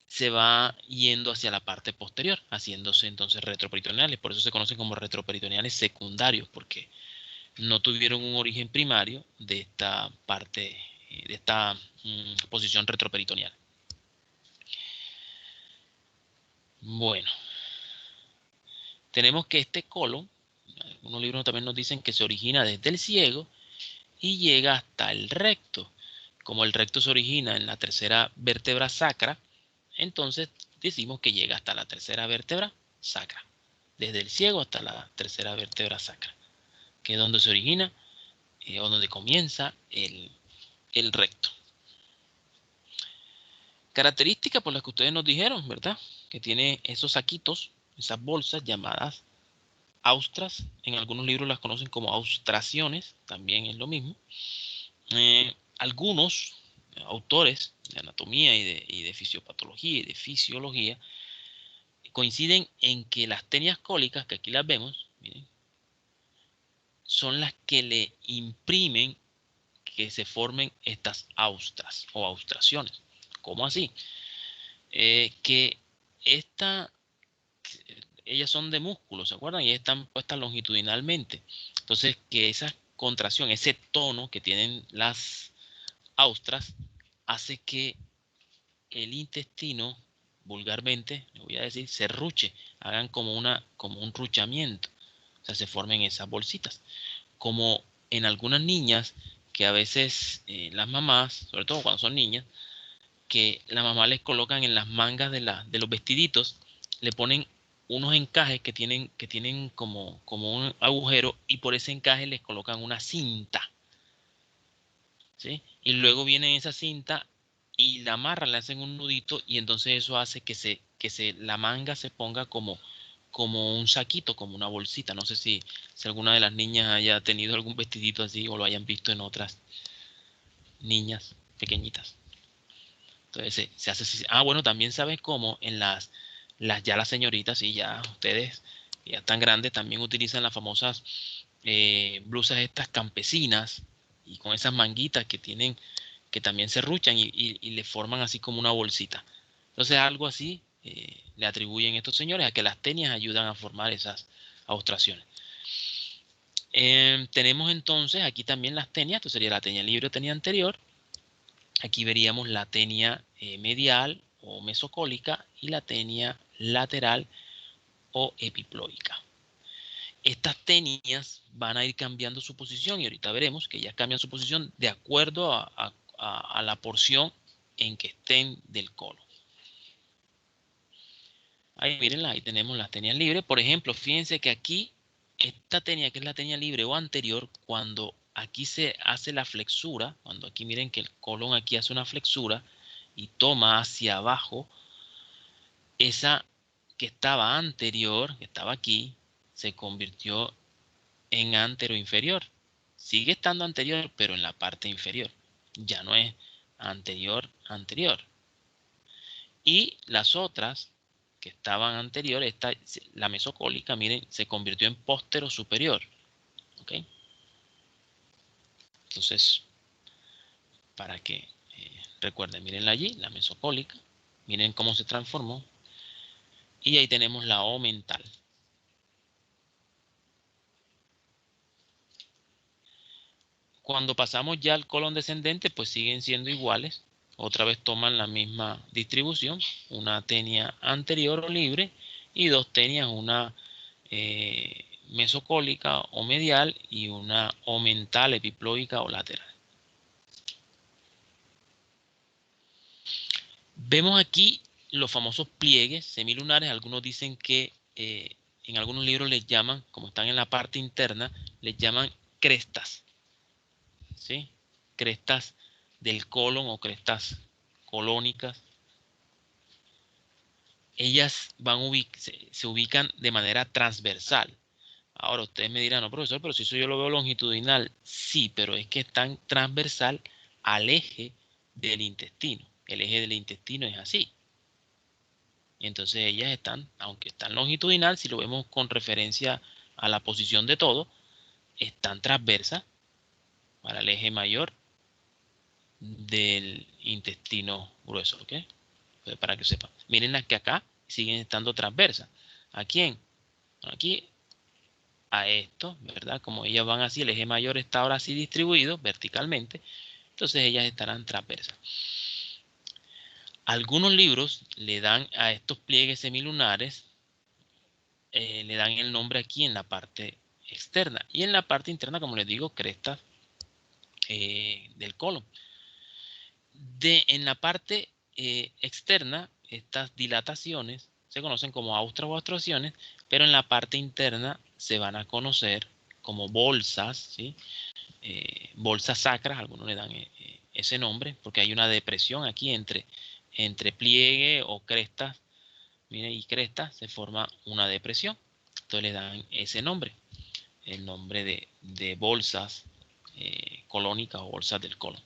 se va yendo hacia la parte posterior, haciéndose entonces retroperitoneales. Por eso se conocen como retroperitoneales secundarios, porque no tuvieron un origen primario de esta parte, de esta posición retroperitoneal. Bueno, tenemos que este colon, algunos libros también nos dicen que se origina desde el ciego y llega hasta el recto. Como el recto se origina en la tercera vértebra sacra, entonces decimos que llega hasta la tercera vértebra sacra. Desde el ciego hasta la tercera vértebra sacra, que es donde se origina o donde comienza el recto. Característica por las que ustedes nos dijeron, ¿verdad? Que tiene esos saquitos, esas bolsas llamadas austras. En algunos libros las conocen como austraciones, también es lo mismo. Algunos autores de anatomía y de fisiopatología y de fisiología, coinciden en que las tenias cólicas, que aquí las vemos, miren, son las que le imprimen que se formen estas austras o austraciones. ¿Cómo así? Que ellas son de músculo, ¿se acuerdan? Y están puestas longitudinalmente. Entonces, que esa contracción, ese tono que tienen las austras, hace que el intestino, vulgarmente, le voy a decir, se ruche, hagan como un ruchamiento. O sea, se formen esas bolsitas. Como en algunas niñas, que a veces las mamás, sobre todo cuando son niñas, que la mamá les colocan en las mangas de los vestiditos, le ponen unos encajes que tienen como un agujero, y por ese encaje les colocan una cinta, ¿sí? Y luego viene esa cinta y la amarran, le hacen un nudito, y entonces eso hace que la manga se ponga como un saquito, como una bolsita. No sé si alguna de las niñas haya tenido algún vestidito así o lo hayan visto en otras niñas pequeñitas. Entonces se hace así. Ah, bueno, también sabes cómo en ya las señoritas, y ya ustedes ya están grandes, también utilizan las famosas blusas estas campesinas, y con esas manguitas que tienen, que también se ruchan y le forman así como una bolsita. Entonces algo así le atribuyen estos señores a que las tenias ayudan a formar esas austraciones. Tenemos entonces aquí también las tenias. Esto sería la tenia libre o tenia anterior. Aquí veríamos la tenia medial o mesocólica y la tenia lateral o epiploica. Estas tenias van a ir cambiando su posición, y ahorita veremos que ellas cambian su posición de acuerdo a la porción en que estén del colon. Ahí mírenla, ahí tenemos las tenias libres. Por ejemplo, fíjense que aquí, esta tenia, que es la tenia libre o anterior, cuando aquí se hace la flexura, cuando aquí miren que el colon aquí hace una flexura y toma hacia abajo, esa que estaba anterior, que estaba aquí, se convirtió en anteroinferior. Sigue estando anterior, pero en la parte inferior. Ya no es anterior. Y las otras que estaban anteriores, la mesocólica, miren, se convirtió en póstero superior. ¿Ok? Entonces, para que recuerden, mirenla allí, la mesocólica. Miren cómo se transformó. Y ahí tenemos la omental. Cuando pasamos ya al colon descendente, pues siguen siendo iguales. Otra vez toman la misma distribución. Una tenia anterior o libre y dos tenias, una mesocólica o medial y una omental, epiploica o lateral. Vemos aquí los famosos pliegues semilunares. Algunos dicen que en algunos libros les llaman, como están en la parte interna, les llaman crestas. ¿Sí? Crestas del colon o crestas colónicas. Ellas se ubican de manera transversal. Ahora ustedes me dirán, no, profesor, pero si eso yo lo veo longitudinal. Sí, pero es que están transversal al eje del intestino. El eje del intestino es así. Y entonces ellas están, aunque están longitudinal, si lo vemos con referencia a la posición de todo, están transversas para el eje mayor del intestino grueso, ¿ok? Pues para que sepan. Miren las que acá siguen estando transversas. ¿A quién? Bueno, aquí a esto, ¿verdad? Como ellas van así, el eje mayor está ahora así distribuido verticalmente, entonces ellas estarán transversas. Algunos libros le dan a estos pliegues semilunares, le dan el nombre aquí en la parte externa, y en la parte interna, como les digo, crestas del colon. En la parte externa, estas dilataciones se conocen como austras o austraciones, pero en la parte interna se van a conocer como bolsas, ¿sí? Bolsas sacras, algunos le dan ese nombre, porque hay una depresión aquí entre pliegue o crestas, miren, y crestas se forma una depresión, entonces le dan ese nombre, el nombre de bolsas colónicas o bolsas del colon.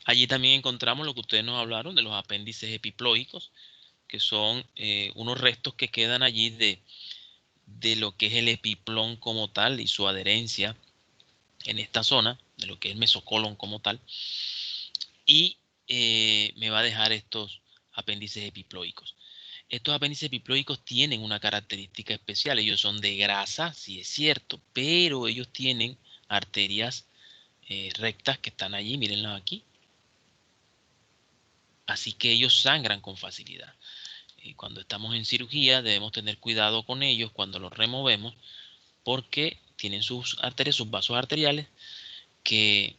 Allí también encontramos lo que ustedes nos hablaron de los apéndices epiploicos, que son unos restos que quedan allí de lo que es el epiplón como tal y su adherencia en esta zona, de lo que es el mesocolon como tal, y me va a dejar estos apéndices epiploicos. Estos apéndices epiploicos tienen una característica especial. Ellos son de grasa, sí es cierto, pero ellos tienen arterias rectas que están allí, mírenlas aquí. Así que ellos sangran con facilidad. Cuando estamos en cirugía debemos tener cuidado con ellos cuando los removemos porque tienen sus arterias, sus vasos arteriales que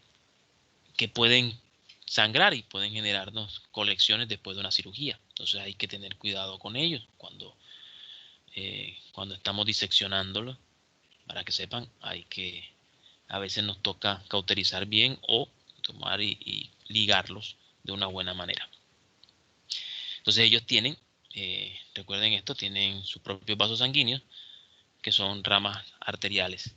pueden sangrar y pueden generarnos colecciones después de una cirugía. Entonces hay que tener cuidado con ellos cuando estamos diseccionándolos. Para que sepan, a veces nos toca cauterizar bien o tomar y ligarlos de una buena manera. Entonces ellos tienen, recuerden esto, tienen sus propios vasos sanguíneos que son ramas arteriales.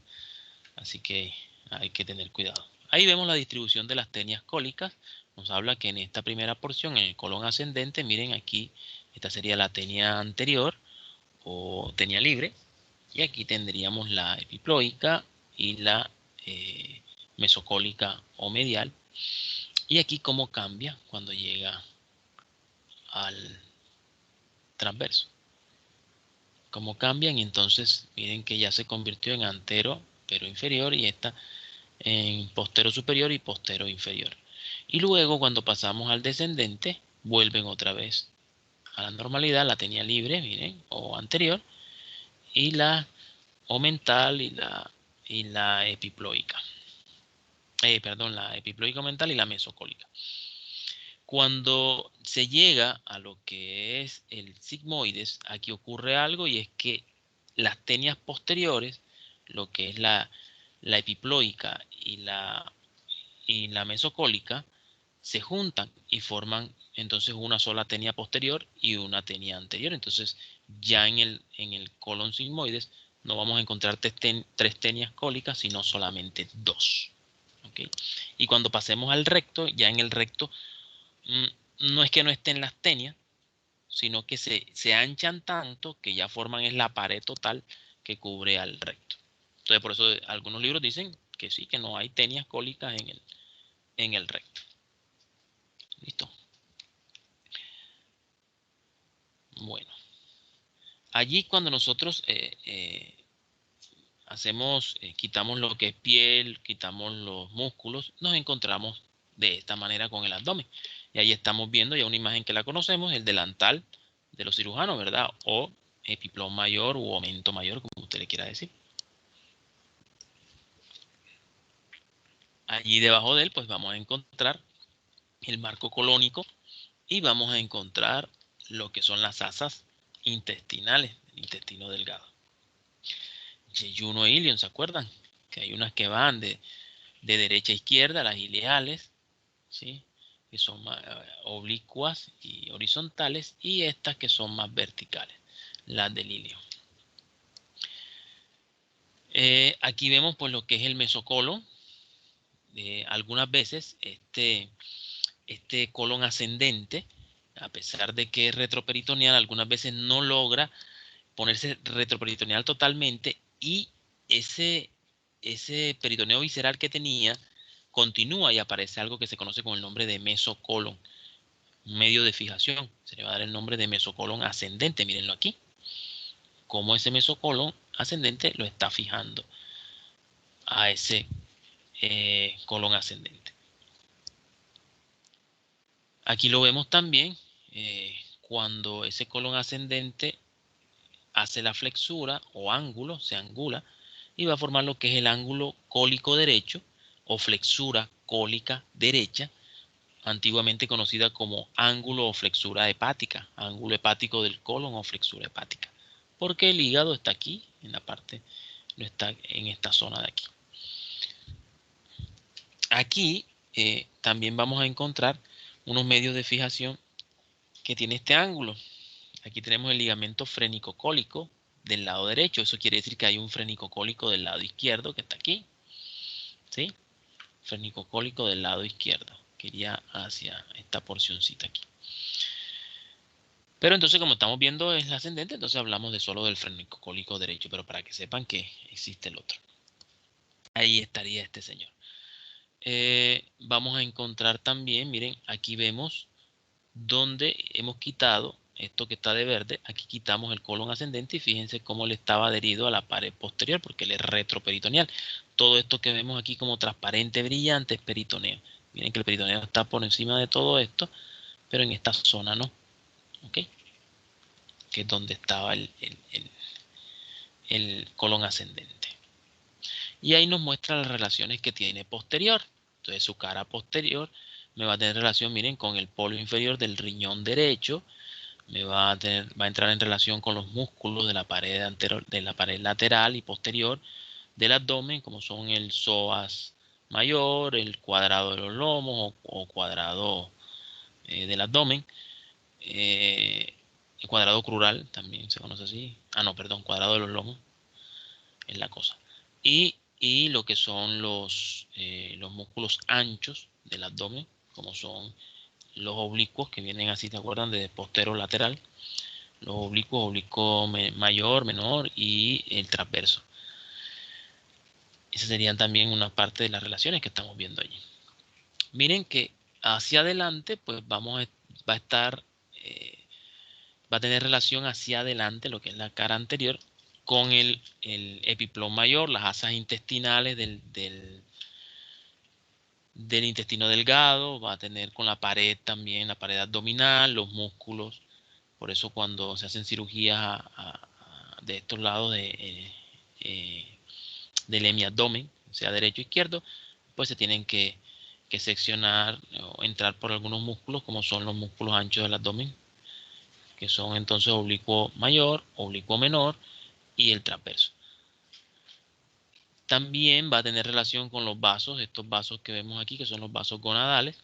Así que hay que tener cuidado. Ahí vemos la distribución de las tenias cólicas. Nos habla que en esta primera porción, en el colon ascendente, miren aquí, esta sería la tenia anterior o tenia libre. Y aquí tendríamos la epiploica y la mesocólica o medial. Y aquí cómo cambia cuando llega al transverso. Cómo cambian y entonces miren que ya se convirtió en antero pero inferior y esta en postero superior y postero inferior. Y luego cuando pasamos al descendente vuelven otra vez a la normalidad, la tenia libre, miren, o anterior, y la omental y la epiploica. Perdón, la epiploica omental y la mesocólica. Cuando se llega a lo que es el sigmoides, aquí ocurre algo y es que las tenias posteriores, lo que es la epiploica y la mesocólica, se juntan y forman entonces una sola tenia posterior y una tenia anterior. Entonces ya en el colon sigmoides no vamos a encontrar tres tenias cólicas, sino solamente dos. ¿Okay? Y cuando pasemos al recto, ya en el recto no es que no estén las tenias, sino que se anchan tanto que ya forman es la pared total que cubre al recto. Entonces por eso algunos libros dicen que sí, que no hay tenias cólicas en el recto. ¿Listo? Bueno, allí cuando nosotros quitamos lo que es piel, quitamos los músculos, nos encontramos de esta manera con el abdomen. Y ahí estamos viendo ya una imagen que la conocemos, el delantal de los cirujanos, ¿verdad? O epiplón mayor u aumento mayor, como usted le quiera decir. Allí debajo de él, pues vamos a encontrar el marco colónico y vamos a encontrar lo que son las asas intestinales, el intestino delgado. Yeyuno e ilion, ¿se acuerdan? Que hay unas que van de derecha a izquierda, las ileales, ¿sí? Que son más oblicuas y horizontales, y estas que son más verticales, las del ilio. Aquí vemos pues lo que es el mesocolon. Algunas veces este colon ascendente, a pesar de que es retroperitoneal, algunas veces no logra ponerse retroperitoneal totalmente y ese peritoneo visceral que tenía continúa y aparece algo que se conoce con el nombre de mesocolon, un medio de fijación. Se le va a dar el nombre de mesocolon ascendente, mírenlo aquí, como ese mesocolon ascendente lo está fijando a ese colon ascendente. Aquí lo vemos también cuando ese colon ascendente hace la flexura o ángulo, se angula y va a formar lo que es el ángulo cólico derecho o flexura cólica derecha, antiguamente conocida como ángulo o flexura hepática, ángulo hepático del colon o flexura hepática, porque el hígado está aquí, en la parte, no está en esta zona de aquí. Aquí también vamos a encontrar unos medios de fijación que tiene este ángulo. Aquí tenemos el ligamento frénico-cólico del lado derecho. Eso quiere decir que hay un frénico-cólico del lado izquierdo que está aquí. ¿Sí? Frénico-cólico del lado izquierdo. que iría hacia esta porcioncita aquí. Pero entonces, como estamos viendo es la ascendente, entonces hablamos de solo del frénico cólico derecho, pero para que sepan que existe el otro. Ahí estaría este señor. Vamos a encontrar también, miren, aquí vemos donde hemos quitado esto que está de verde. Aquí quitamos el colon ascendente y fíjense cómo le estaba adherido a la pared posterior porque él es retroperitoneal. Todo esto que vemos aquí como transparente, brillante es peritoneo. Miren que el peritoneo está por encima de todo esto, pero en esta zona no. ¿Ok? Que es donde estaba el colon ascendente. Y ahí nos muestra las relaciones que tiene posterior. Entonces su cara posterior me va a tener relación, miren, con el polo inferior del riñón derecho. Me va a entrar en relación con los músculos de la pared anterior, de la pared lateral y posterior del abdomen, como son el psoas mayor, el cuadrado de los lomos o cuadrado del abdomen. El cuadrado crural también se conoce así. Ah, no, perdón, cuadrado de los lomos es la cosa. Y lo que son los músculos anchos del abdomen, como son los oblicuos, que vienen así, ¿te acuerdan? De postero lateral. Los oblicuos, oblicuo mayor, menor y el transverso. Esas serían también una parte de las relaciones que estamos viendo allí. Miren que hacia adelante, pues va a estar, va a tener relación hacia adelante, lo que es la cara anterior, con el epiplón mayor, las asas intestinales del intestino delgado, va a tener con la pared también, la pared abdominal, los músculos. Por eso cuando se hacen cirugías de estos lados del hemiabdomen, sea derecho o izquierdo, pues se tienen que seccionar o entrar por algunos músculos, como son los músculos anchos del abdomen, que son entonces oblicuo mayor, oblicuo menor y el transverso. También va a tener relación con los vasos, estos vasos que vemos aquí, que son los vasos gonadales.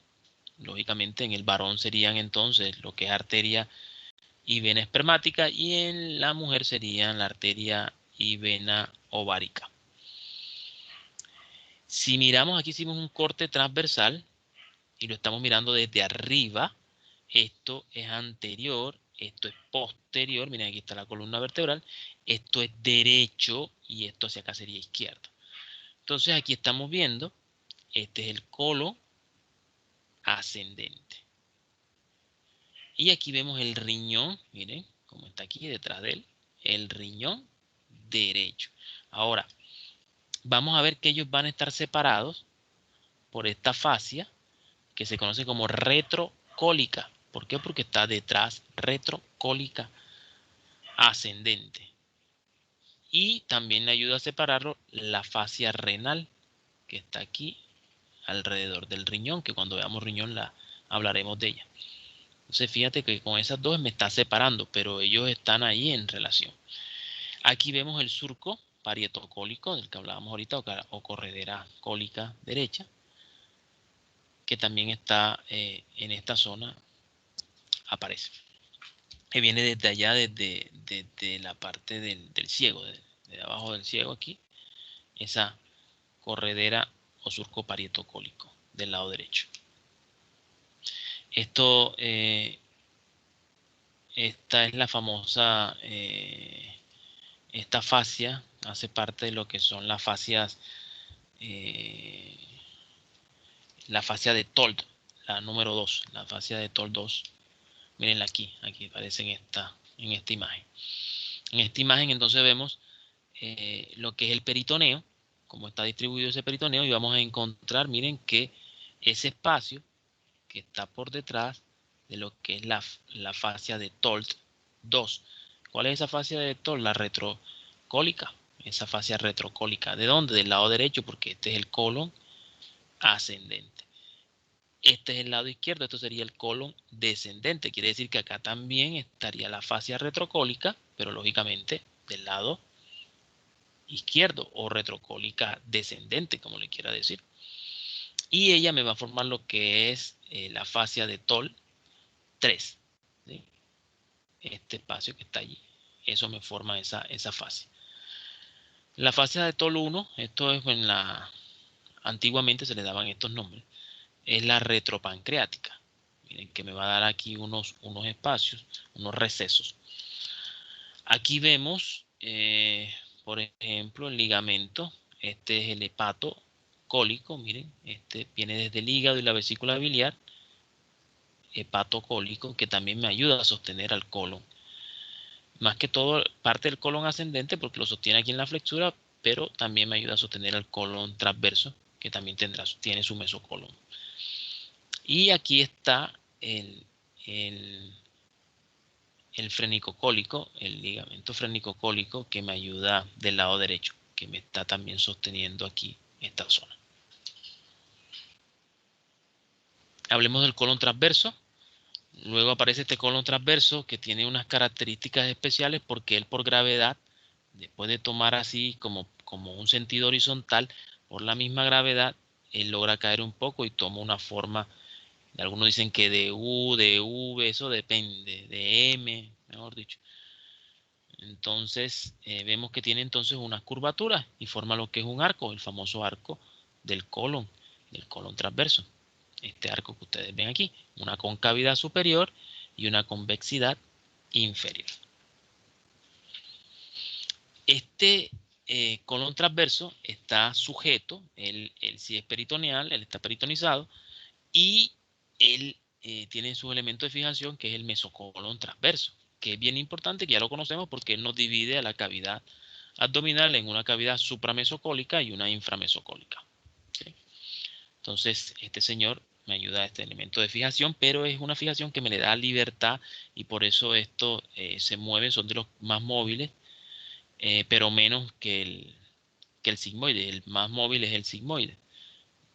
Lógicamente en el varón serían entonces lo que es arteria y vena espermática, y en la mujer serían la arteria y vena ovárica. Si miramos, aquí hicimos un corte transversal y lo estamos mirando desde arriba. Esto es anterior, esto es posterior. Miren, aquí está la columna vertebral. Esto es derecho y esto hacia acá sería izquierdo. Entonces aquí estamos viendo, este es el colon ascendente. Y aquí vemos el riñón, miren, como está aquí detrás de él, el riñón derecho. Ahora, vamos a ver que ellos van a estar separados por esta fascia que se conoce como retrocólica. ¿Por qué? Porque está detrás, retrocólica ascendente. Y también le ayuda a separarlo la fascia renal, que está aquí alrededor del riñón, que cuando veamos riñón hablaremos de ella. Entonces fíjate que con esas dos me está separando, pero ellos están ahí en relación. Aquí vemos el surco parietocólico del que hablábamos ahorita, o corredera cólica derecha, que también está en esta zona, aparece. Que viene desde allá, desde la parte del ciego, de abajo del ciego aquí, esa corredera o surco parietocólico del lado derecho. Esta es la famosa, esta fascia hace parte de lo que son las fascias, la fascia de Told, la número 2, la fascia de Told 2. Mírenla aquí aparece en esta imagen. En esta imagen entonces vemos lo que es el peritoneo, cómo está distribuido ese peritoneo, y vamos a encontrar, miren, que ese espacio que está por detrás de lo que es la fascia de Told 2. ¿Cuál es esa fascia de Told? La retrocólica, esa fascia retrocólica. ¿De dónde? Del lado derecho, porque este es el colon ascendente. Este es el lado izquierdo, esto sería el colon descendente. Quiere decir que acá también estaría la fascia retrocólica, pero lógicamente del lado izquierdo, o retrocólica descendente, como le quiera decir. Y ella me va a formar lo que es la fascia de Toll 3. ¿Sí? Este espacio que está allí. Eso me forma esa fascia. La fascia de Toll 1, esto es antiguamente se le daban estos nombres. es la retropancreática. Miren que me va a dar aquí unos espacios, unos recesos. Aquí vemos, por ejemplo, el ligamento. Este es el hepato cólico. Miren, este viene desde el hígado y la vesícula biliar. Hepato cólico, que también me ayuda a sostener al colon. Más que todo, parte del colon ascendente porque lo sostiene aquí en la flexura, pero también me ayuda a sostener el colon transverso, que también tiene su mesocolon. Y aquí está el frenicocólico, el ligamento frenicocólico, que me ayuda del lado derecho, que me está también sosteniendo aquí esta zona. Hablemos del colon transverso. Luego aparece este colon transverso que tiene unas características especiales porque él por gravedad, después de tomar así como un sentido horizontal, por la misma gravedad, él logra caer un poco y toma una forma, algunos dicen que de U, de V, eso depende, de M, mejor dicho. Entonces vemos que tiene entonces unas curvaturas y forma lo que es un arco, el famoso arco del colon transverso. Este arco que ustedes ven aquí, una concavidad superior y una convexidad inferior. Este colon transverso está sujeto, él sí es peritoneal, él está peritonizado y él tiene su elemento de fijación que es el mesocolon transverso, que es bien importante, que ya lo conocemos porque él nos divide a la cavidad abdominal en una cavidad supramesocólica y una inframesocólica. ¿Okay? Entonces, este señor me ayuda a este elemento de fijación, pero es una fijación que me le da libertad y por eso esto se mueve, son de los más móviles, pero menos que el sigmoide. El más móvil es el sigmoide.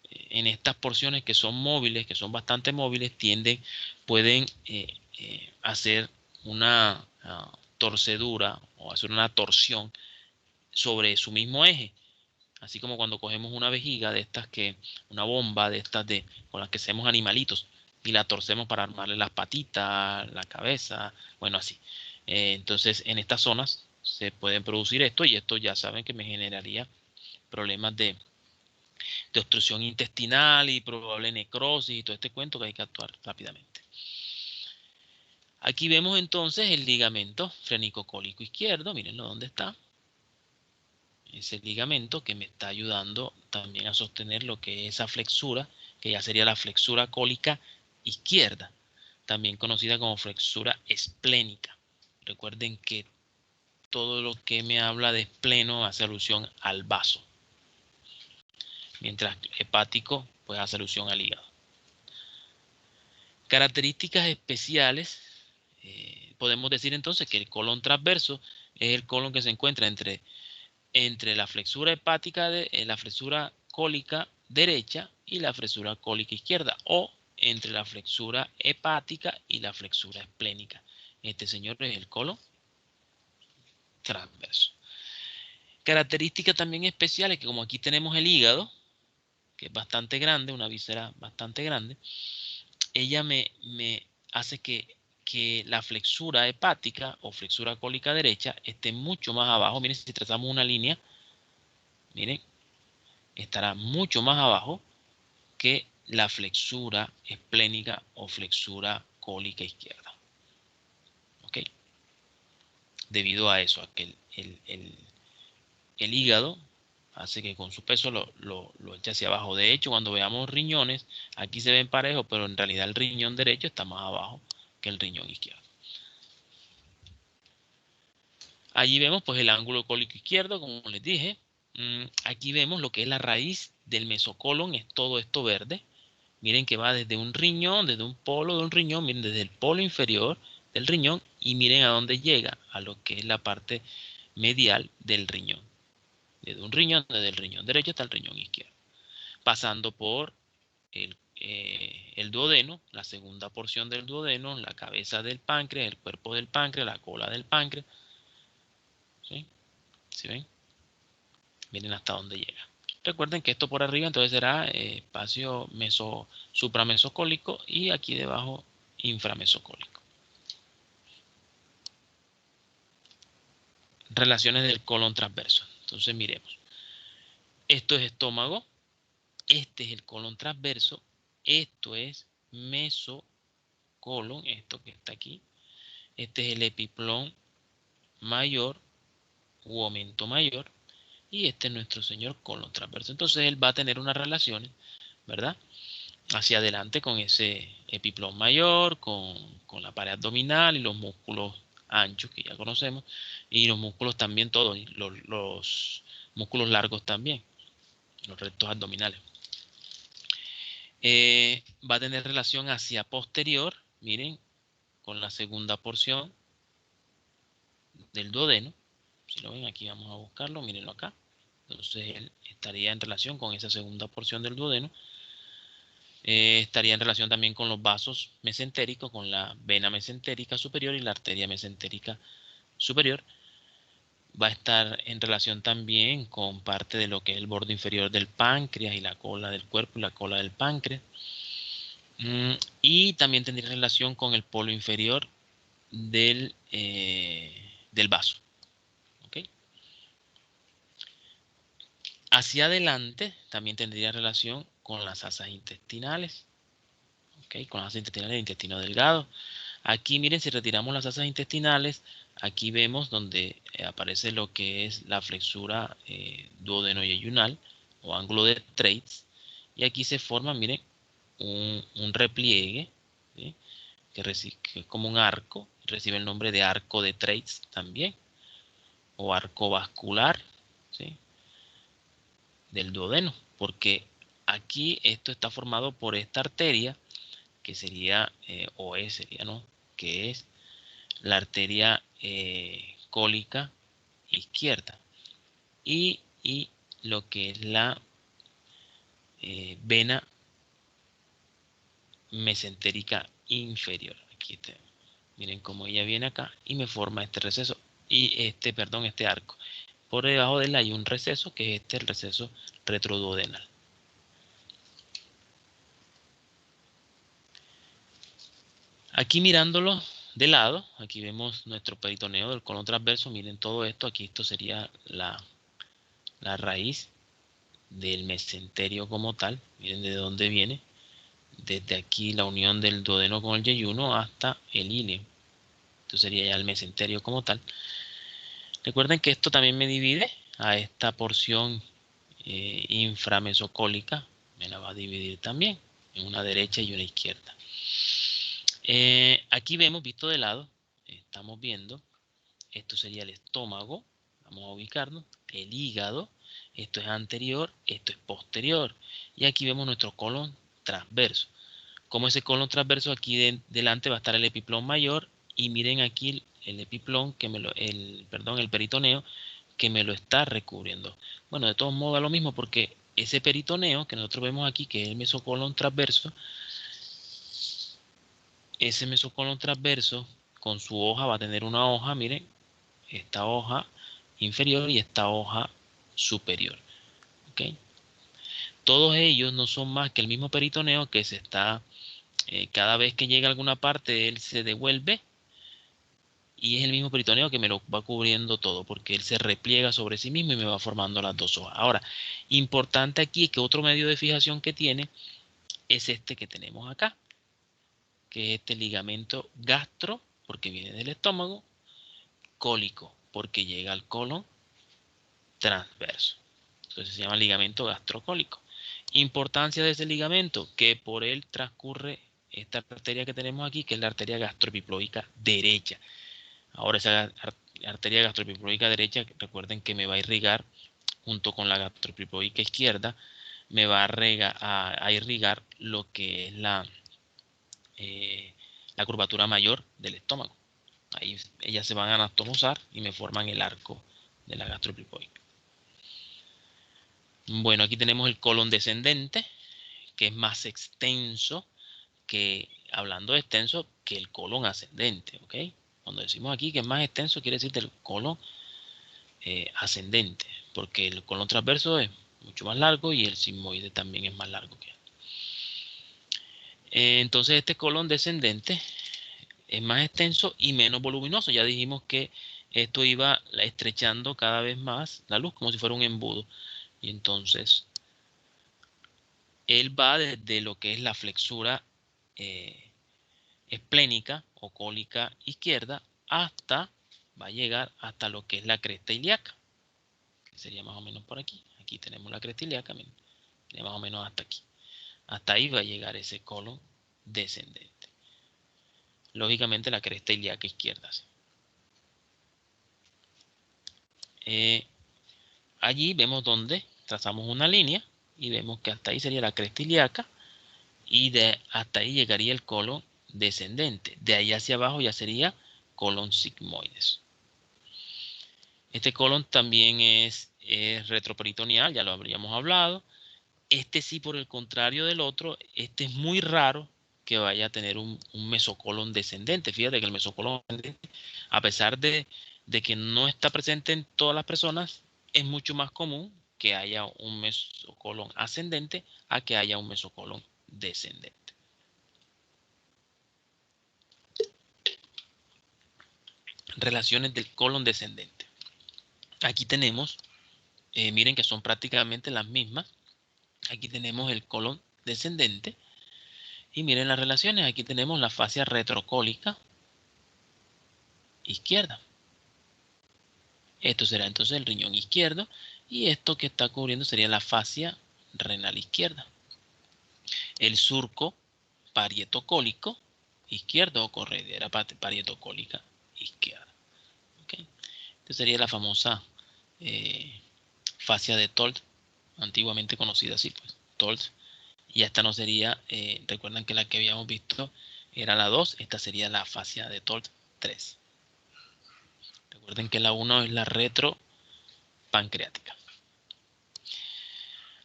En estas porciones que son móviles, que son bastante móviles, pueden hacer una torcedura o hacer una torsión sobre su mismo eje. Así como cuando cogemos una vejiga de estas una bomba de estas con las que hacemos animalitos y la torcemos para armarle las patitas, la cabeza, bueno, así. Entonces, en estas zonas se pueden producir esto y esto ya saben que me generaría problemas de obstrucción intestinal y probable necrosis y todo este cuento que hay que actuar rápidamente. Aquí vemos entonces el ligamento frenicocólico izquierdo, mírenlo dónde está. Ese ligamento que me está ayudando también a sostener lo que es esa flexura, que ya sería la flexura cólica izquierda, también conocida como flexura esplénica. Recuerden que todo lo que me habla de espleno hace alusión al vaso, mientras hepático pues hace alusión al hígado. Características especiales, podemos decir entonces que el colon transverso es el colon que se encuentra entre la flexura hepática, la flexura cólica derecha y la flexura cólica izquierda, o entre la flexura hepática y la flexura esplénica. Este señor es el colon transverso. Características también especiales que como aquí tenemos el hígado, que es bastante grande, una víscera bastante grande, ella me hace que la flexura hepática o flexura cólica derecha esté mucho más abajo. Miren, si trazamos una línea, miren, estará mucho más abajo que la flexura esplénica o flexura cólica izquierda. ¿Ok? Debido a eso, a que el hígado hace que con su peso lo eche hacia abajo. De hecho, cuando veamos riñones, aquí se ven parejos, pero en realidad el riñón derecho está más abajo que el riñón izquierdo. Allí vemos pues el ángulo cólico izquierdo, como les dije. Aquí vemos lo que es la raíz del mesocolon, es todo esto verde. Miren que va desde un riñón, desde un polo de un riñón, miren desde el polo inferior del riñón y miren a dónde llega, a lo que es la parte medial del riñón. Desde un riñón, desde el riñón derecho hasta el riñón izquierdo. Pasando por el duodeno, la segunda porción del duodeno, la cabeza del páncreas, el cuerpo del páncreas, la cola del páncreas. ¿Sí? ¿Sí ven? Miren hasta dónde llega. Recuerden que esto por arriba entonces será espacio supramesocólico y aquí debajo inframesocólico. Relaciones del colon transverso. Entonces miremos. Esto es estómago. Este es el colon transverso Esto es mesocolon, esto que está aquí. Este es el epiplón mayor u aumento mayor. Y este es nuestro señor colon transverso. Entonces él va a tener unas relaciones, ¿verdad? Hacia adelante con ese epiplón mayor, con la pared abdominal y los músculos anchos que ya conocemos. Y los músculos también todos, los músculos largos también, los rectos abdominales. Va a tener relación hacia posterior, miren, con la segunda porción del duodeno. Si lo ven, aquí vamos a buscarlo, mírenlo acá. Entonces él estaría en relación con esa segunda porción del duodeno. Estaría en relación también con los vasos mesentéricos, con la vena mesentérica superior y la arteria mesentérica superior. Va a estar en relación también con parte de lo que es el borde inferior del páncreas y la cola del cuerpo y la cola del páncreas. Y también tendría relación con el polo inferior del vaso. ¿Okay? Hacia adelante también tendría relación con las asas intestinales. ¿Okay? Con las asas intestinales del intestino delgado. Aquí miren, si retiramos las asas intestinales, aquí vemos donde aparece lo que es la flexura duodeno-yeyunal o ángulo de Treitz. Y aquí se forma, miren, un repliegue, ¿sí? que es como un arco, recibe el nombre de arco de Treitz también, o arco vascular, ¿sí? del duodeno, porque aquí esto está formado por esta arteria, que sería, sería, ¿no? Que es la arteria cólica izquierda y lo que es la vena mesentérica inferior. Aquí está. Miren cómo ella viene acá y me forma este receso y este arco. Por debajo de él hay un receso que es el receso retroduodenal. Aquí mirándolo de lado, aquí vemos nuestro peritoneo del colon transverso. Miren todo esto, aquí esto sería la raíz del mesenterio como tal. Miren de dónde viene. Desde aquí la unión del duodeno con el yeyuno hasta el ilio. Esto sería ya el mesenterio como tal. Recuerden que esto también me divide a esta porción inframesocólica. Me la va a dividir también en una derecha y una izquierda. Aquí vemos, visto de lado, estamos viendo, esto sería el estómago, vamos a ubicarnos, el hígado, esto es anterior, esto es posterior, y aquí vemos nuestro colon transverso. Como ese colon transverso, aquí delante va a estar el epiplón mayor, y miren aquí el epiplón, el peritoneo, que me lo está recubriendo. Bueno, de todos modos da lo mismo, porque ese peritoneo que nosotros vemos aquí, que es el mesocolon transverso, ese mesocolon transverso con su hoja va a tener una hoja, miren, esta hoja inferior y esta hoja superior. ¿Okay? Todos ellos no son más que el mismo peritoneo que se está, cada vez que llega a alguna parte, él se devuelve y es el mismo peritoneo que me lo va cubriendo todo, porque él se repliega sobre sí mismo y me va formando las dos hojas. Ahora, importante aquí es que otro medio de fijación que tiene es este que tenemos acá, que es este ligamento gastro, porque viene del estómago, cólico, porque llega al colon transverso. Entonces se llama ligamento gastrocólico. Importancia de ese ligamento, que por él transcurre esta arteria que tenemos aquí, que es la arteria gastroepiploica derecha. Ahora esa arteria gastroepiploica derecha, recuerden que me va a irrigar junto con la gastroepiploica izquierda, me va a irrigar lo que es la curvatura mayor del estómago. Ahí ellas se van a anatomizar y me forman el arco de la gastroepiploica. Bueno, aquí tenemos el colon descendente, que es más extenso que, hablando de extenso, que el colon ascendente, ¿ok? Cuando decimos aquí que es más extenso, quiere decir del colon ascendente, porque el colon transverso es mucho más largo y el sigmoide también es más largo que él. Entonces este colon descendente es más extenso y menos voluminoso. Ya dijimos que esto iba estrechando cada vez más la luz como si fuera un embudo. Y entonces él va desde lo que es la flexura esplénica o cólica izquierda va a llegar hasta lo que es la cresta ilíaca, que sería más o menos por aquí. Aquí tenemos la cresta ilíaca, sería más o menos hasta aquí. Hasta ahí va a llegar ese colon descendente. Lógicamente la cresta ilíaca izquierda. ¿Sí? Allí vemos donde trazamos una línea y vemos que hasta ahí sería la cresta ilíaca y hasta ahí llegaría el colon descendente. De ahí hacia abajo ya sería colon sigmoides. Este colon también es retroperitoneal, ya lo habríamos hablado. Este sí, por el contrario del otro, este es muy raro que vaya a tener un mesocolon descendente. Fíjate que el mesocolon descendente, a pesar de que no está presente en todas las personas, es mucho más común que haya un mesocolon ascendente a que haya un mesocolon descendente. Relaciones del colon descendente. Aquí tenemos, miren que son prácticamente las mismas. Aquí tenemos el colon descendente. Y miren las relaciones. Aquí tenemos la fascia retrocólica izquierda. Esto será entonces el riñón izquierdo. Y esto que está cubriendo sería la fascia renal izquierda. El surco parietocólico izquierdo o corredera parietocólica izquierda. ¿Okay? Esta sería la famosa fascia de Tolt, antiguamente conocida así, pues, Tolt. Y esta no sería, recuerdan que la que habíamos visto era la 2, esta sería la fascia de Tolt 3. Recuerden que la 1 es la retropancreática.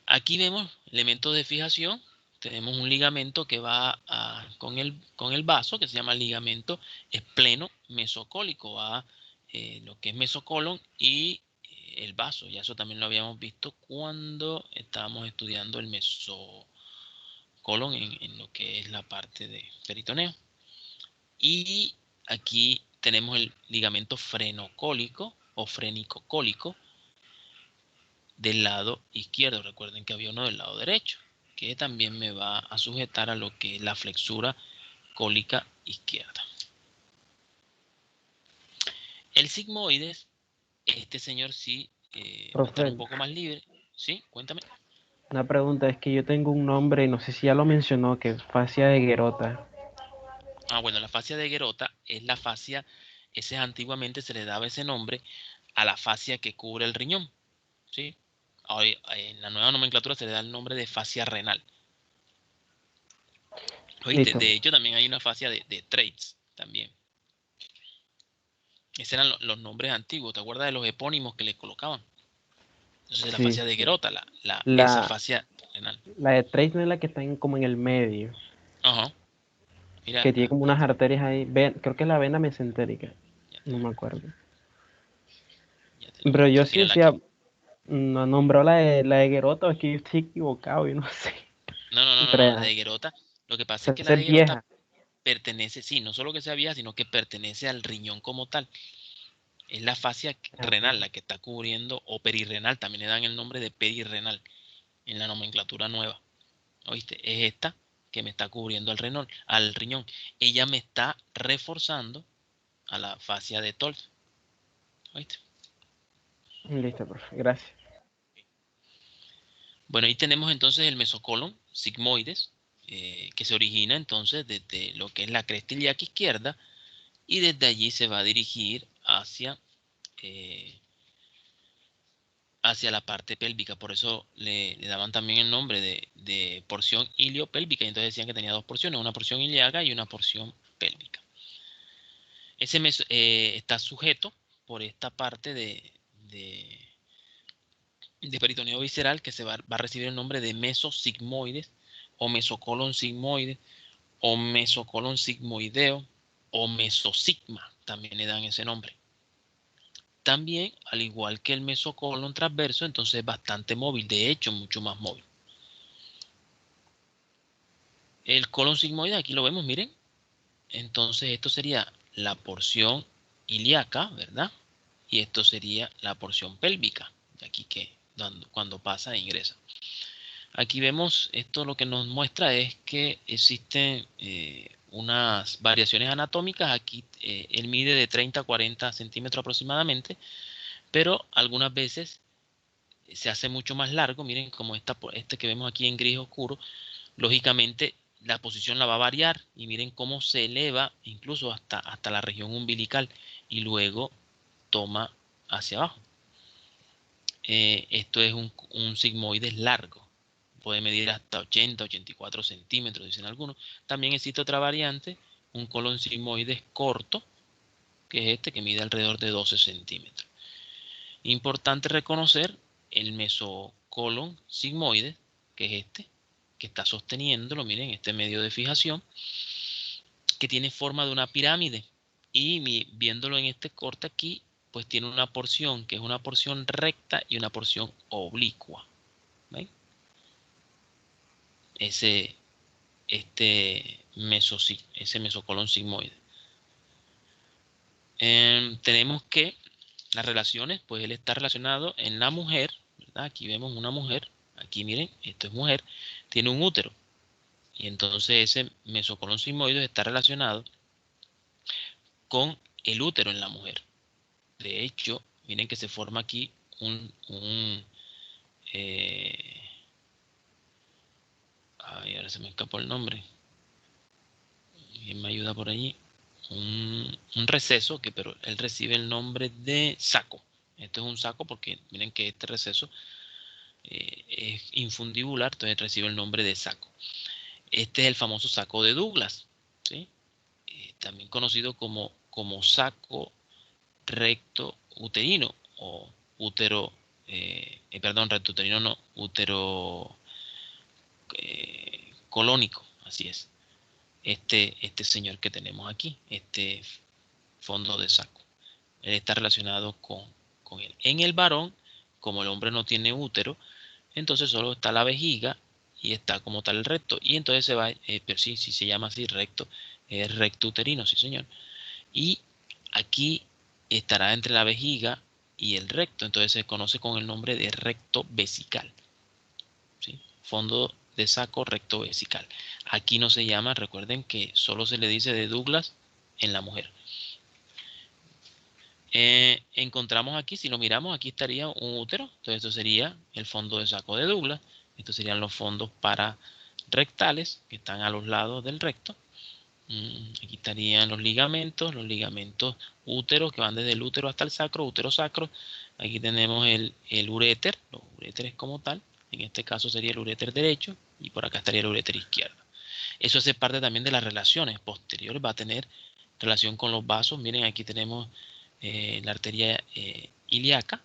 Aquí vemos elementos de fijación. Tenemos un ligamento que va con el vaso, que se llama ligamento espleno mesocólico. Va lo que es mesocolon y el vaso. Ya eso también lo habíamos visto cuando estábamos estudiando el mesocolon en lo que es la parte de peritoneo. Y aquí tenemos el ligamento frenocólico o frenicocólico del lado izquierdo. Recuerden que había uno del lado derecho, que también me va a sujetar a lo que es la flexura cólica izquierda. El sigmoides, este señor sí va a estar un poco más libre. ¿Sí? Cuéntame. Una pregunta, es que yo tengo un nombre y no sé si ya lo mencionó, que es fascia de Gerota. Bueno, la fascia de Gerota es la fascia, ese antiguamente se le daba ese nombre a la fascia que cubre el riñón. ¿Sí? Hoy, en la nueva nomenclatura se le da el nombre de fascia renal. ¿Oíste? Listo. De hecho, también hay una fascia de Treitz también. Esos eran los nombres antiguos. ¿Te acuerdas de los epónimos que le colocaban? Entonces, la Sí, fascia de Gerota, esa La, fascia renal. la de Trace no es la que está como en el medio, Ajá. Mira, que tiene como unas arterias ahí. Creo que es la vena mesentérica. ya No me acuerdo. te lo Pero yo muestro. sí Mírala decía, aquí. no nombró la de Gerota, es que yo estoy equivocado, yo no sé. No. La Entre, de Gerota. Lo que pasa es se que la hace de Gerota vieja. pertenece, sí, no solo que sea vieja, sino que pertenece al riñón como tal. Es la fascia renal la que está cubriendo, o perirrenal, también le dan el nombre de perirrenal en la nomenclatura nueva. ¿Oíste? Es esta que me está cubriendo al riñón. Ella me está reforzando a la fascia de Tolt. ¿Oíste? Listo, profe, gracias. Bueno, ahí tenemos entonces el mesocolon sigmoides, que se origina entonces desde lo que es la cresta ilíaca izquierda y desde allí se va a dirigir eh, hacia la parte pélvica. Por eso le daban también el nombre de porción iliopélvica. Y entonces decían que tenía dos porciones, una porción ilíaca y una porción pélvica. Ese está sujeto por esta parte de peritoneo visceral que va a recibir el nombre de mesosigmoides o mesocolon sigmoide o mesocolon sigmoideo o mesosigma. También le dan ese nombre. También, al igual que el mesocolon transverso, entonces es bastante móvil, de hecho, mucho más móvil. El colon sigmoide, aquí lo vemos, miren. Entonces, esto sería la porción ilíaca, ¿verdad? Y esto sería la porción pélvica, de aquí que cuando pasa e ingresa. Aquí vemos, esto lo que nos muestra es que existen unas variaciones anatómicas. Aquí él mide de 30 a 40 centímetros aproximadamente, pero algunas veces se hace mucho más largo. Miren como este que vemos aquí en gris oscuro, lógicamente la posición la va a variar y miren cómo se eleva incluso hasta la región umbilical y luego toma hacia abajo. Esto es un sigmoides largo. Puede medir hasta 80, 84 centímetros, dicen algunos. También existe otra variante, un colon sigmoides corto, que es este, que mide alrededor de 12 centímetros. Importante reconocer el mesocolon sigmoides, que es este, que está sosteniéndolo, miren, este medio de fijación, que tiene forma de una pirámide. Y viéndolo en este corte aquí, pues tiene una porción, que es una porción recta y una porción oblicua. ¿Ven? Ese mesocolon sigmoide. Tenemos que las relaciones, pues él está relacionado en la mujer, ¿verdad? Aquí vemos una mujer, aquí miren, esto es mujer, tiene un útero. Y entonces ese mesocolon sigmoide está relacionado con el útero en la mujer. De hecho, miren que se forma aquí ahora se me escapó el nombre. ¿Quién me ayuda por allí? Un receso, pero él recibe el nombre de saco. Esto es un saco porque miren que este receso es infundibular, entonces recibe el nombre de saco. Este es el famoso saco de Douglas, ¿sí? También conocido como saco recto uterino o útero, recto uterino no, útero colónico, así es. Este señor que tenemos aquí, este fondo de saco, él está relacionado con él. En el varón, como el hombre no tiene útero, entonces solo está la vejiga y está como tal el recto. Y entonces se va, pero sí, se llama así recto, es recto uterino, sí señor. Y aquí estará entre la vejiga y el recto, entonces se conoce con el nombre de recto vesical. ¿Sí? Fondo de saco recto vesical. Aquí no se llama, recuerden que solo se le dice de Douglas en la mujer. Encontramos aquí, si lo miramos, aquí estaría un útero, entonces esto sería el fondo de saco de Douglas. Estos serían los fondos pararectales que están a los lados del recto. Aquí estarían los ligamentos úteros que van desde el útero hasta el sacro, útero sacro. Aquí tenemos el uréter, los uréteres como tal. En este caso sería el uréter derecho y por acá estaría el uréter izquierdo. Eso hace parte también de las relaciones posteriores, va a tener relación con los vasos. Miren, aquí tenemos la arteria ilíaca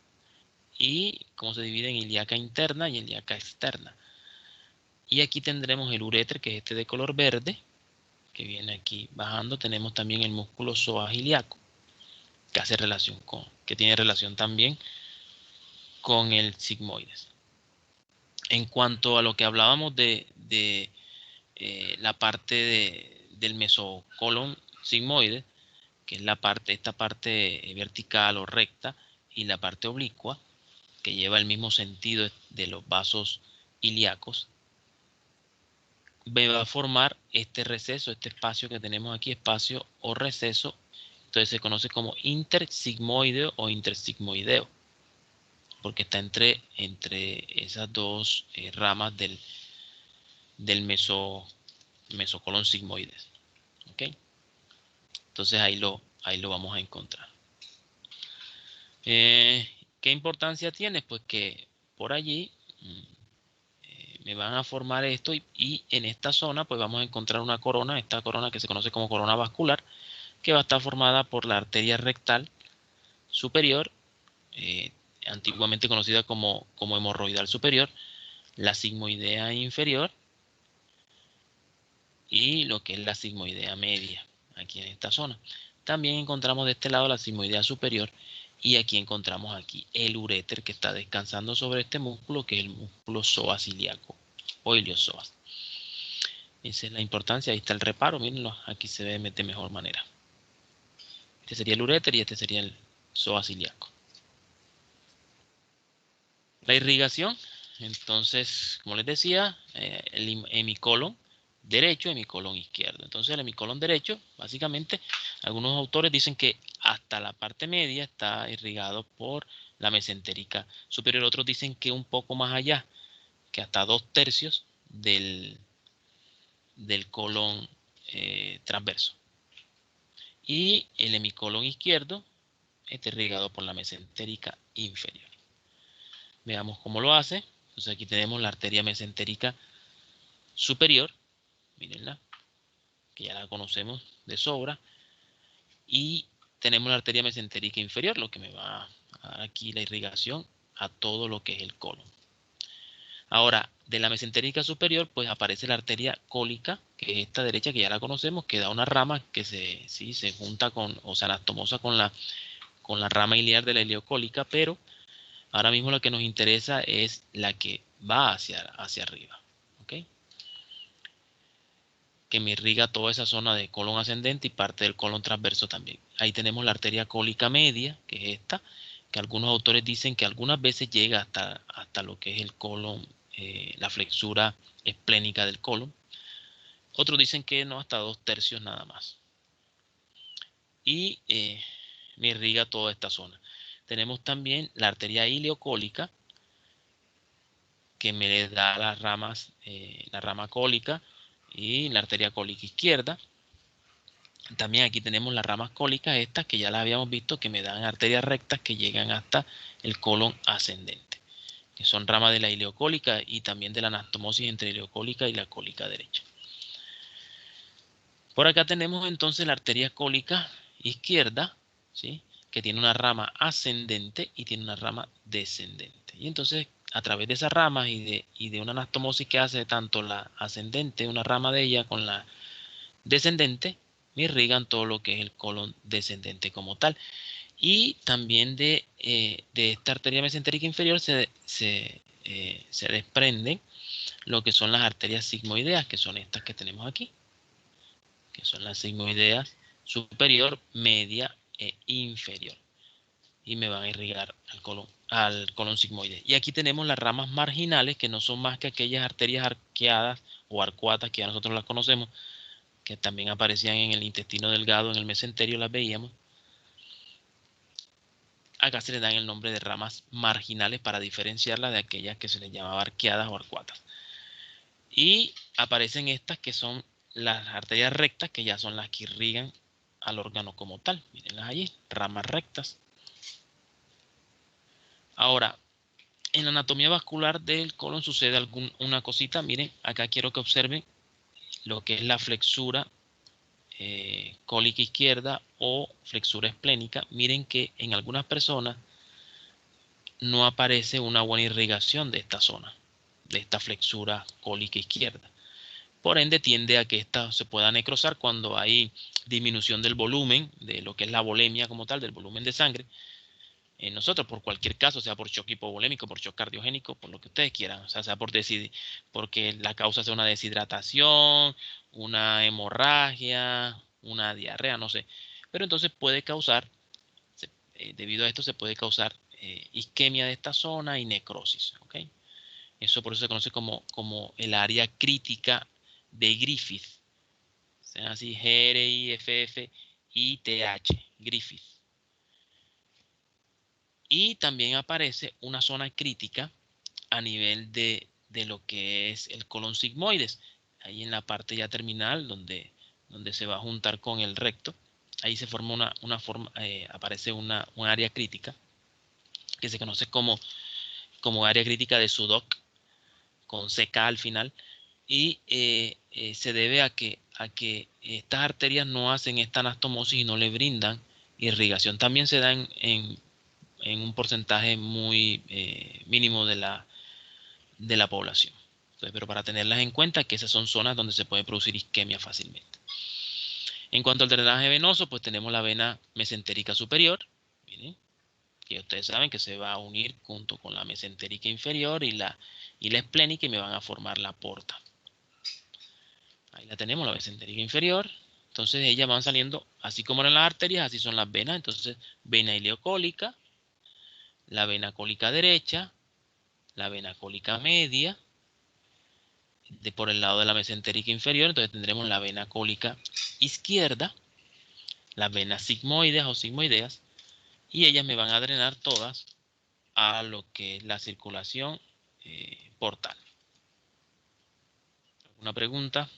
y cómo se divide en ilíaca interna y ilíaca externa. Y aquí tendremos el uréter, que es este de color verde, que viene aquí bajando. Tenemos también el músculo psoas ilíaco, que tiene relación también con el sigmoides. En cuanto a lo que hablábamos de la parte del mesocolon sigmoide, que es esta parte vertical o recta, y la parte oblicua, que lleva el mismo sentido de los vasos ilíacos, me va a formar este receso, este espacio que tenemos aquí, espacio o receso. Entonces se conoce como intersigmoideo o intersigmoideo, porque está entre esas dos ramas del mesocolon sigmoides. ¿Okay? Entonces ahí lo vamos a encontrar. ¿Qué importancia tiene? Pues que por allí me van a formar esto y en esta zona pues vamos a encontrar una corona, esta corona que se conoce como corona vascular, que va a estar formada por la arteria rectal superior, antiguamente conocida como hemorroidal superior, la sigmoidea inferior y lo que es la sigmoidea media, aquí en esta zona. También encontramos de este lado la sigmoidea superior y aquí encontramos aquí el uréter que está descansando sobre este músculo, que es el músculo psoas ilíaco o iliosoas. Esa es la importancia, ahí está el reparo, mírenlo, aquí se ve de mejor manera. Este sería el uréter y este sería el psoas ilíaco. La irrigación, Entonces, como les decía, el hemicolon derecho, hemicolon izquierdo. Entonces, el hemicolon derecho, básicamente, algunos autores dicen que hasta la parte media está irrigado por la mesentérica superior. Otros dicen que un poco más allá, que hasta 2/3 del colon transverso. Y el hemicolon izquierdo está irrigado por la mesentérica inferior. Veamos cómo lo hace. Entonces aquí tenemos la arteria mesentérica superior, mírenla, que ya la conocemos de sobra, y tenemos la arteria mesentérica inferior, lo que me va a dar aquí la irrigación a todo lo que es el colon. Ahora, de la mesentérica superior, pues aparece la arteria cólica, que es esta derecha, que ya la conocemos, que da una rama que se junta con, o se anastomosa con la rama iliar de la ileocólica, pero ahora mismo lo que nos interesa es la que va hacia arriba, ¿ok? Que me irriga toda esa zona de colon ascendente y parte del colon transverso también. Ahí tenemos la arteria cólica media, que es esta, que algunos autores dicen que algunas veces llega hasta lo que es el colon, la flexura esplénica del colon. Otros dicen que no, hasta 2/3 nada más. Y me irriga toda esta zona. Tenemos también la arteria ileocólica, que me da las ramas, la rama cólica y la arteria cólica izquierda. También aquí tenemos las ramas cólicas, estas que ya las habíamos visto, que me dan arterias rectas que llegan hasta el colon ascendente, que son ramas de la ileocólica y también de la anastomosis entre la ileocólica y la cólica derecha. Por acá tenemos entonces la arteria cólica izquierda, ¿sí?, que tiene una rama ascendente y tiene una rama descendente. Y entonces, a través de esas ramas y de una anastomosis que hace tanto la ascendente, una rama de ella, con la descendente, me irrigan todo lo que es el colon descendente como tal. Y también de esta arteria mesentérica inferior se desprenden lo que son las arterias sigmoideas, que son estas que tenemos aquí, que son las sigmoideas superior, media e inferior. Y me van a irrigar al colon sigmoide. Y aquí tenemos las ramas marginales, que no son más que aquellas arterias arqueadas o arcuatas que ya nosotros las conocemos, que también aparecían en el intestino delgado, en el mesenterio las veíamos. Acá se le dan el nombre de ramas marginales para diferenciarlas de aquellas que se les llamaba arqueadas o arcuatas. Y aparecen estas que son las arterias rectas, que ya son las que irrigan al órgano como tal. Mírenlas allí, ramas rectas. Ahora, en la anatomía vascular del colon sucede una cosita. Miren, acá quiero que observen lo que es la flexura cólica izquierda o flexura esplénica. Miren que en algunas personas no aparece una buena irrigación de esta zona, de esta flexura cólica izquierda. Por ende, tiende a que esta se pueda necrosar cuando hay disminución del volumen, de lo que es la volemia como tal, del volumen de sangre. En nosotros, por cualquier caso, sea por shock hipovolémico, por shock cardiogénico, por lo que ustedes quieran, o sea porque la causa sea una deshidratación, una hemorragia, una diarrea, no sé. Pero entonces puede causar, debido a esto, se puede causar isquemia de esta zona y necrosis. ¿Okay? Eso por eso se conoce como el área crítica de Griffith. O sea, así Griffith, Griffith. Y también aparece una zona crítica a nivel de lo que es el colon sigmoides. Ahí en la parte ya terminal, donde se va a juntar con el recto, ahí se forma aparece un área crítica que se conoce como área crítica de Sudok, con CK al final, y se debe a que estas arterias no hacen esta anastomosis y no le brindan irrigación. También se da en un porcentaje muy mínimo de la población. Entonces, pero para tenerlas en cuenta, que esas son zonas donde se puede producir isquemia fácilmente. En cuanto al drenaje venoso, pues tenemos la vena mesentérica superior, miren, que ustedes saben que se va a unir junto con la mesentérica inferior y la esplénica, y me van a formar la porta. Ahí la tenemos, la mesentérica inferior. Entonces ellas van saliendo, así como eran las arterias, así son las venas. Entonces, vena ileocólica, la vena cólica derecha, la vena cólica media por el lado de la mesentérica inferior. Entonces tendremos la vena cólica izquierda, las venas sigmoides o sigmoideas, y ellas me van a drenar todas a lo que es la circulación portal. ¿Alguna pregunta?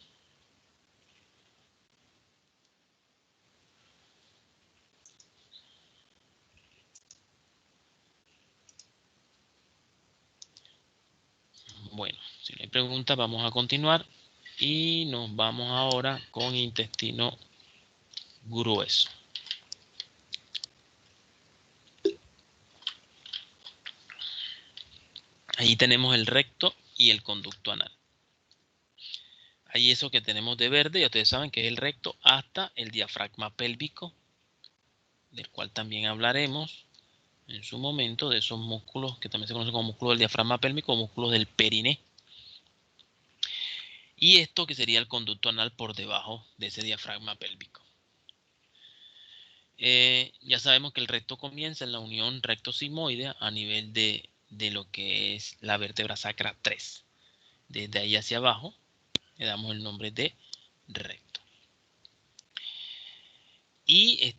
Bueno, si no hay preguntas, vamos a continuar y nos vamos ahora con intestino grueso. Ahí tenemos el recto y el conducto anal. Ahí eso que tenemos de verde, ya ustedes saben que es el recto hasta el diafragma pélvico, del cual también hablaremos en su momento, de esos músculos que también se conocen como músculos del diafragma pélvico o músculos del periné. Y esto que sería el conducto anal por debajo de ese diafragma pélvico. Ya sabemos que el recto comienza en la unión recto-sigmoidea a nivel de lo que es la vértebra sacra 3. Desde ahí hacia abajo le damos el nombre de recto. Y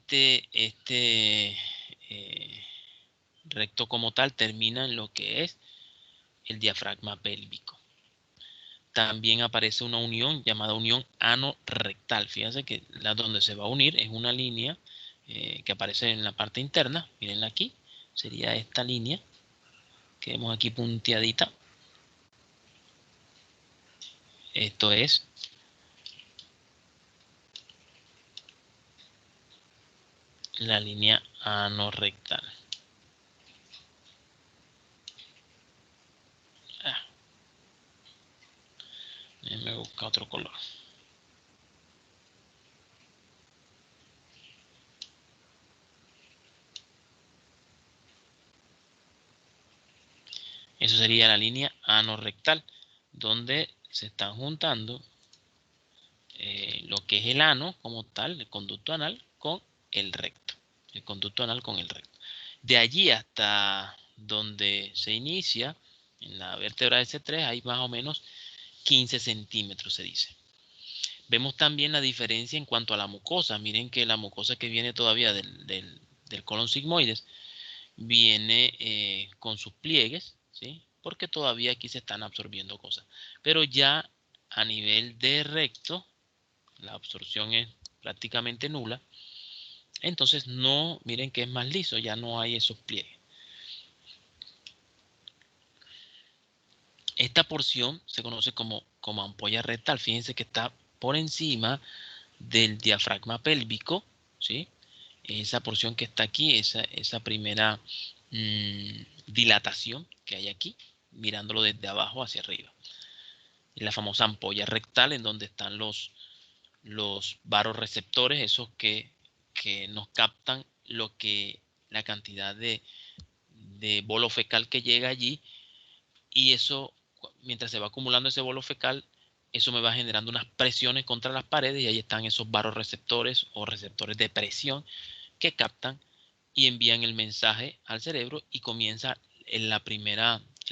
recto como tal termina en lo que es el diafragma pélvico. También aparece una unión llamada unión anorrectal. Fíjense que donde se va a unir es una línea que aparece en la parte interna. Mírenla aquí. Sería esta línea que vemos aquí punteadita. Esto es la línea anorrectal. Déjenme buscar otro color. Eso sería la línea anorrectal, donde se están juntando lo que es el ano como tal, el conducto anal, con el recto. El conducto anal con el recto. De allí hasta donde se inicia, en la vértebra S3, hay más o menos 15 centímetros, se dice. Vemos también la diferencia en cuanto a la mucosa. Miren que la mucosa que viene todavía del colon sigmoides viene con sus pliegues, ¿sí? Porque todavía aquí se están absorbiendo cosas. Pero ya a nivel de recto, la absorción es prácticamente nula. Entonces no, miren que es más liso, ya no hay esos pliegues. Esta porción se conoce como ampolla rectal. Fíjense que está por encima del diafragma pélvico, ¿sí? Esa porción que está aquí, esa primera dilatación que hay aquí, mirándolo desde abajo hacia arriba. Es la famosa ampolla rectal, en donde están los varoreceptores, esos que nos captan la cantidad de bolo fecal que llega allí, y eso, mientras se va acumulando ese bolo fecal, eso me va generando unas presiones contra las paredes, y ahí están esos varoreceptores o receptores de presión que captan y envían el mensaje al cerebro, y comienza el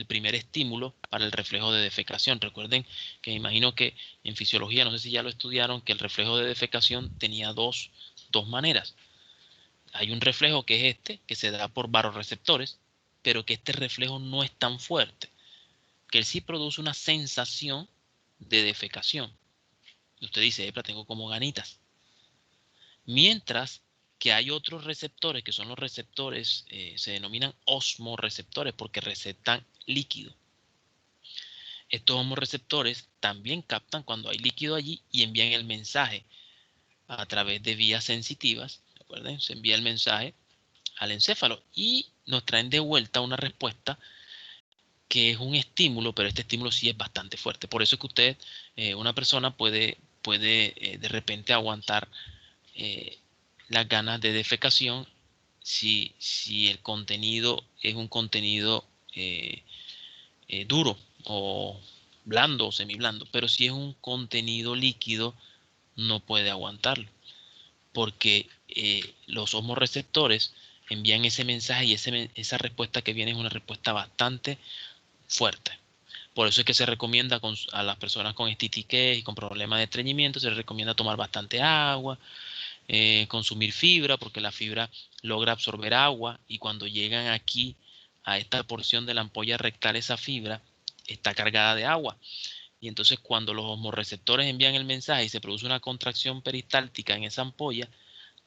primer estímulo para el reflejo de defecación. Recuerden que me imagino que en fisiología, no sé si ya lo estudiaron, que el reflejo de defecación tenía dos maneras. Hay un reflejo que es que se da por varoreceptores, pero que este reflejo no es tan fuerte, que él sí produce una sensación de defecación. Y usted dice, tengo como ganitas. Mientras que hay otros receptores, que son los receptores, se denominan osmoreceptores porque receptan líquido. Estos osmoreceptores también captan cuando hay líquido allí y envían el mensaje a través de vías sensitivas. ¿Recuerden? Se envía el mensaje al encéfalo y nos traen de vuelta una respuesta que es un estímulo, pero este estímulo sí es bastante fuerte. Por eso es que usted, una persona puede de repente aguantar las ganas de defecación si el contenido es un contenido duro o blando o semiblando, pero si es un contenido líquido no puede aguantarlo, porque los osmoreceptores envían ese mensaje, y esa respuesta que viene es una respuesta bastante fuerte. Por eso es que se recomienda a las personas con estitiquez y con problemas de estreñimiento, se les recomienda tomar bastante agua, consumir fibra, porque la fibra logra absorber agua y cuando llegan aquí a esta porción de la ampolla rectal, esa fibra está cargada de agua. Y entonces cuando los osmoreceptores envían el mensaje y se produce una contracción peristáltica en esa ampolla,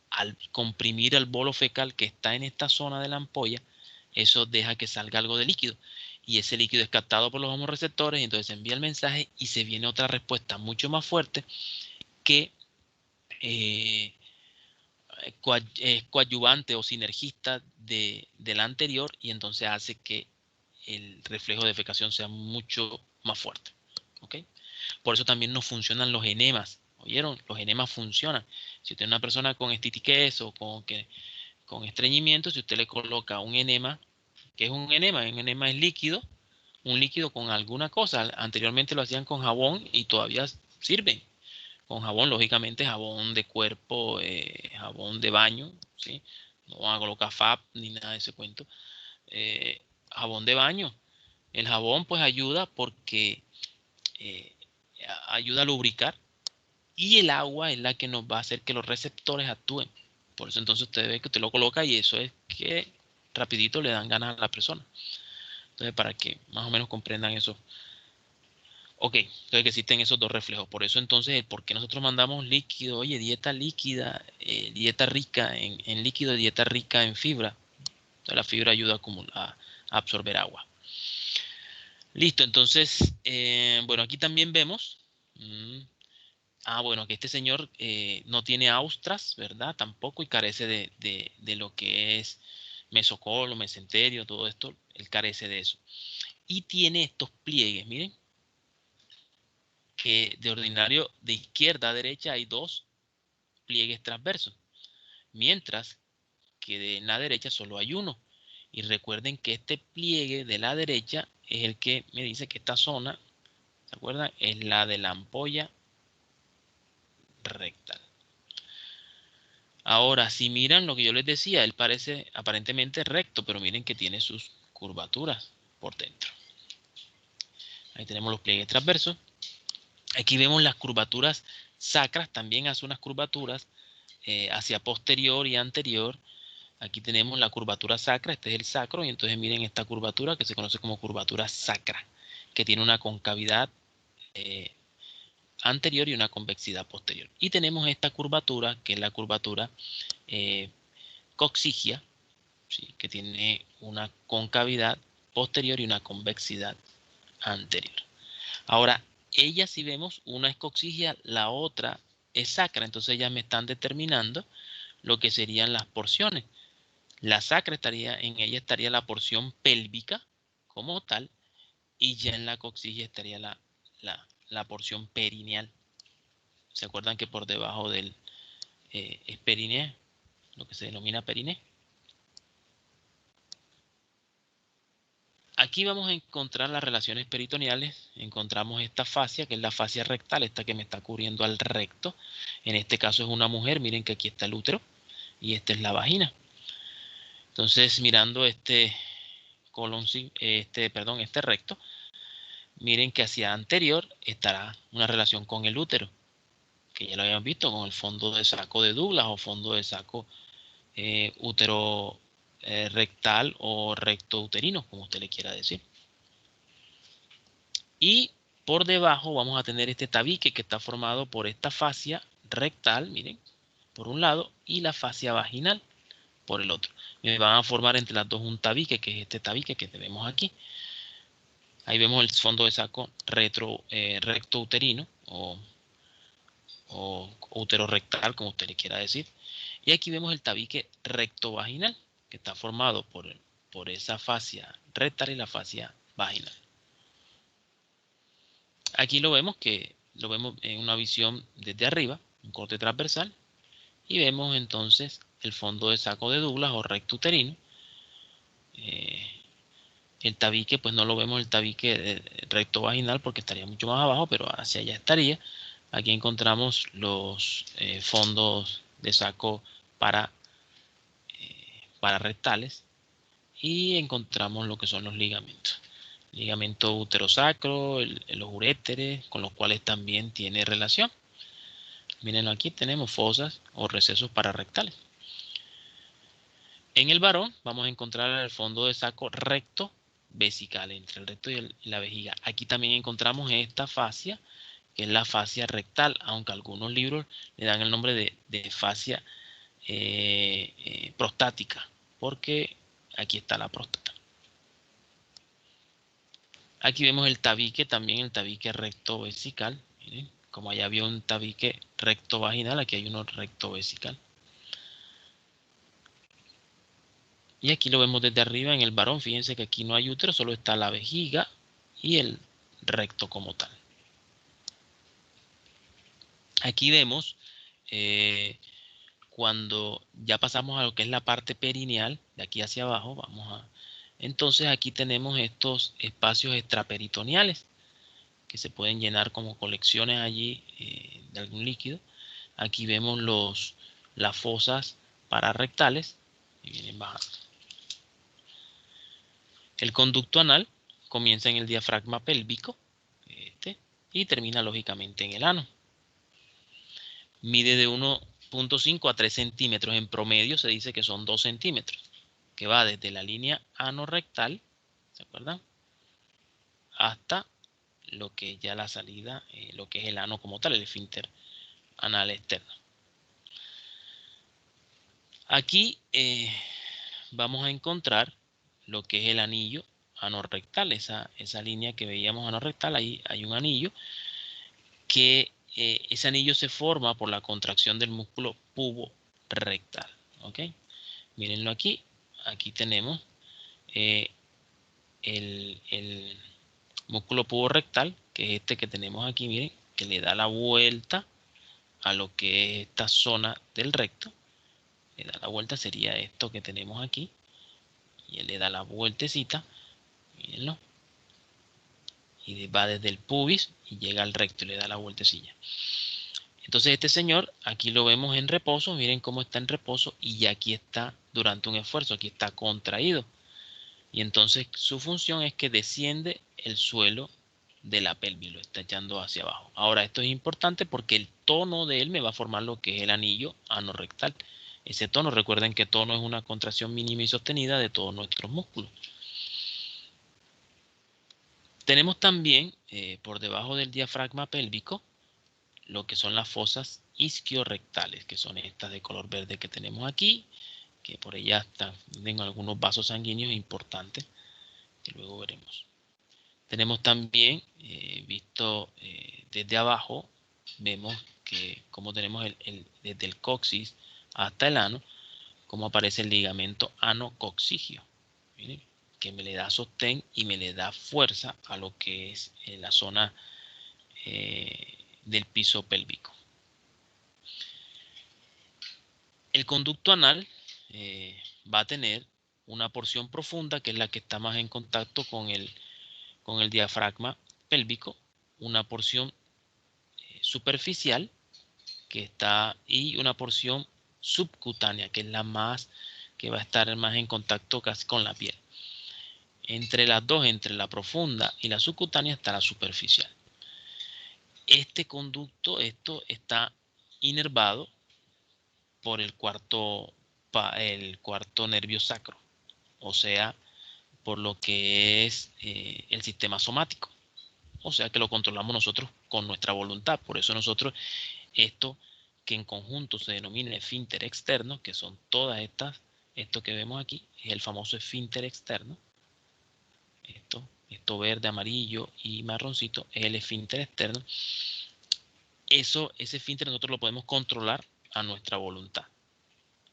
al comprimir el bolo fecal que está en esta zona de la ampolla, eso deja que salga algo de líquido. Y ese líquido es captado por los osmoreceptores, y entonces se envía el mensaje y se viene otra respuesta mucho más fuerte que es coadyuvante o sinergista de la anterior, y entonces hace que el reflejo de defecación sea mucho más fuerte. ¿Ok? Por eso también no funcionan los enemas. ¿Oyeron? Los enemas funcionan. Si usted es una persona con estitiquez o con estreñimiento, si usted le coloca un enema, ¿qué es un enema? Un enema es líquido, un líquido con alguna cosa. Anteriormente lo hacían con jabón y todavía sirven. Con jabón, lógicamente, jabón de cuerpo, jabón de baño, ¿sí? No van a colocar FAB ni nada de ese cuento. Jabón de baño. El jabón pues ayuda porque eh, ayuda a lubricar, y el agua es la que nos va a hacer que los receptores actúen. Por eso entonces usted ve que usted lo coloca y eso es que rapidito le dan ganas a la persona. Entonces, para que más o menos comprendan eso. Ok, entonces que existen esos dos reflejos. Por eso entonces, ¿por qué nosotros mandamos líquido? Oye, dieta líquida, dieta rica en líquido, dieta rica en fibra. Entonces la fibra ayuda a absorber agua. Listo, entonces, bueno, aquí también vemos. Bueno, que este señor no tiene austras, ¿verdad? Tampoco, y carece de lo que es mesocolo, mesenterio, todo esto, él carece de eso. Y tiene estos pliegues, miren, que de ordinario de izquierda a derecha hay dos pliegues transversos, mientras que en la derecha solo hay uno. Y recuerden que este pliegue de la derecha es el que me dice que esta zona, ¿se acuerdan? Es la de la ampolla rectal. Ahora, si miran lo que yo les decía, él parece aparentemente recto, pero miren que tiene sus curvaturas por dentro. Ahí tenemos los pliegues transversos. Aquí vemos las curvaturas sacras, también hace unas curvaturas hacia posterior y anterior. Aquí tenemos la curvatura sacra, este es el sacro, y entonces miren esta curvatura que se conoce como curvatura sacra, que tiene una concavidad anterior y una convexidad posterior. Y tenemos esta curvatura, que es la curvatura coxigia, ¿sí? Que tiene una concavidad posterior y una convexidad anterior. Ahora, ellas, si vemos, una es coxigia, la otra es sacra, entonces ellas me están determinando lo que serían las porciones. La sacra en ella estaría la porción pélvica como tal, y ya en la coxigia estaría la porción perineal. ¿Se acuerdan que por debajo del es perinea, lo que se denomina periné? Aquí vamos a encontrar las relaciones peritoneales. Encontramos esta fascia, que es la fascia rectal, esta que me está cubriendo al recto. En este caso es una mujer. Miren que aquí está el útero y esta es la vagina. Entonces, mirando este recto, miren que hacia anterior estará una relación con el útero, que ya lo habíamos visto con el fondo de saco de Douglas o fondo de saco útero rectal o recto uterino, como usted le quiera decir. Y por debajo vamos a tener este tabique que está formado por esta fascia rectal, miren, por un lado, y la fascia vaginal por el otro. Me van a formar entre las dos un tabique, que es este tabique que vemos aquí. Ahí vemos el fondo de saco recto uterino o útero rectal, como usted le quiera decir. Y aquí vemos el tabique recto vaginal, que está formado por esa fascia rectal y la fascia vaginal. Aquí lo vemos en una visión desde arriba, un corte transversal, y vemos entonces el fondo de saco de Douglas o recto uterino. El tabique, pues no lo vemos el tabique recto vaginal porque estaría mucho más abajo, pero hacia allá estaría. Aquí encontramos los fondos de saco para rectales, y encontramos lo que son los ligamentos. ligamento uterosacro, los uréteres, con los cuales también tiene relación. Miren, aquí tenemos fosas o recesos pararrectales. En el varón vamos a encontrar el fondo de saco recto vesical, entre el recto y la vejiga. Aquí también encontramos esta fascia, que es la fascia rectal, aunque algunos libros le dan el nombre de fascia prostática, porque aquí está la próstata. Aquí vemos el tabique, también el tabique recto vesical. Miren, como allá había un tabique recto vaginal, aquí hay uno recto vesical. Y aquí lo vemos desde arriba en el varón. Fíjense que aquí no hay útero, solo está la vejiga y el recto como tal. Aquí vemos cuando ya pasamos a lo que es la parte perineal, de aquí hacia abajo, entonces aquí tenemos estos espacios extraperitoneales que se pueden llenar como colecciones allí de algún líquido. Aquí vemos las fosas pararrectales y vienen bajando. El conducto anal comienza en el diafragma pélvico y termina lógicamente en el ano. Mide de 1.5 a 3 centímetros. En promedio se dice que son 2 centímetros, que va desde la línea anorrectal, ¿se acuerdan? Hasta lo que es ya la salida, lo que es el ano como tal, el esfínter anal externo. Aquí vamos a encontrar lo que es el anillo anorrectal, esa línea que veíamos anorrectal, ahí hay un anillo, que ese anillo se forma por la contracción del músculo pubo-rectal. ¿Ok? Mírenlo aquí. Aquí tenemos el músculo pubo-rectal, que es este que tenemos aquí, miren, que le da la vuelta a lo que es esta zona del recto. Le da la vuelta, sería esto que tenemos aquí. Y él le da la vueltecita, mírenlo. Y va desde el pubis y llega al recto y le da la vueltecilla. Entonces este señor, aquí lo vemos en reposo, miren cómo está en reposo y ya aquí está durante un esfuerzo, aquí está contraído. Y entonces su función es que desciende el suelo de la pelvis, lo está echando hacia abajo. Ahora esto es importante porque el tono de él me va a formar lo que es el anillo anorrectal. Ese tono, recuerden que tono es una contracción mínima y sostenida de todos nuestros músculos. Tenemos también por debajo del diafragma pélvico lo que son las fosas isquiorrectales, que son estas de color verde que tenemos aquí, que por ellas tienen algunos vasos sanguíneos importantes, que luego veremos. Tenemos también, visto desde abajo, vemos que como tenemos desde el coxis hasta el ano, como aparece el ligamento ano-coxigio. Miren, que me le da sostén y me le da fuerza a lo que es la zona del piso pélvico. El conducto anal va a tener una porción profunda, que es la que está más en contacto con el diafragma pélvico, una porción superficial y una porción subcutánea, que es la más que va a estar más en contacto casi con la piel. Entre las dos, entre la profunda y la subcutánea, está la superficial. Este conducto, esto está inervado por el cuarto nervio sacro, o sea, por lo que es el sistema somático, o sea que lo controlamos nosotros con nuestra voluntad. Por eso nosotros, esto que en conjunto se denomina esfínter externo, que son todas esto que vemos aquí, es el famoso esfínter externo. Esto verde, amarillo y marroncito es el esfínter externo. Ese esfínter nosotros lo podemos controlar a nuestra voluntad.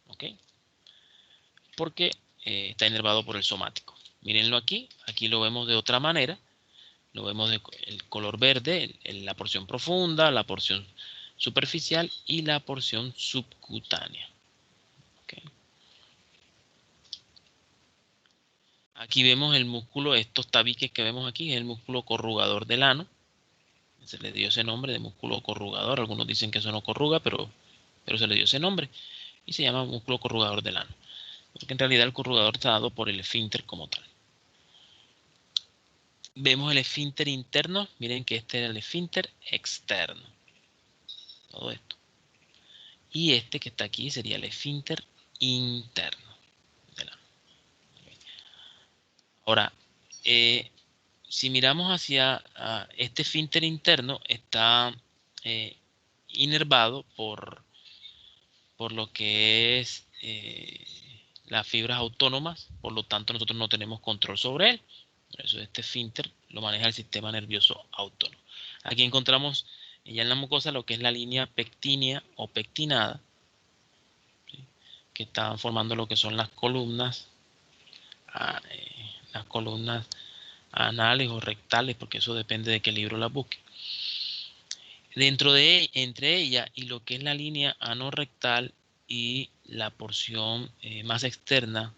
¿Ok? Porque está inervado por el somático. Mírenlo aquí lo vemos de otra manera. Lo vemos de el color verde, la porción profunda, la porción superficial y la porción subcutánea. ¿Okay? Aquí vemos el músculo, estos tabiques que vemos aquí, es el músculo corrugador del ano. Se le dio ese nombre de músculo corrugador. Algunos dicen que eso no corruga, pero se le dio ese nombre. Y se llama músculo corrugador del ano. Porque en realidad el corrugador está dado por el esfínter como tal. Vemos el esfínter interno. Miren que este era el esfínter externo. Todo esto. Y este que está aquí sería el esfínter interno. Ahora, si miramos hacia este esfínter interno, está inervado por lo que es las fibras autónomas, por lo tanto nosotros no tenemos control sobre él. Por eso este esfínter lo maneja el sistema nervioso autónomo. Aquí encontramos ya en la mucosa lo que es la línea pectínea o pectinada, ¿sí? Que están formando lo que son las columnas anales o rectales, porque eso depende de qué libro las busque. Entre ella y lo que es la línea anorrectal y la porción más externa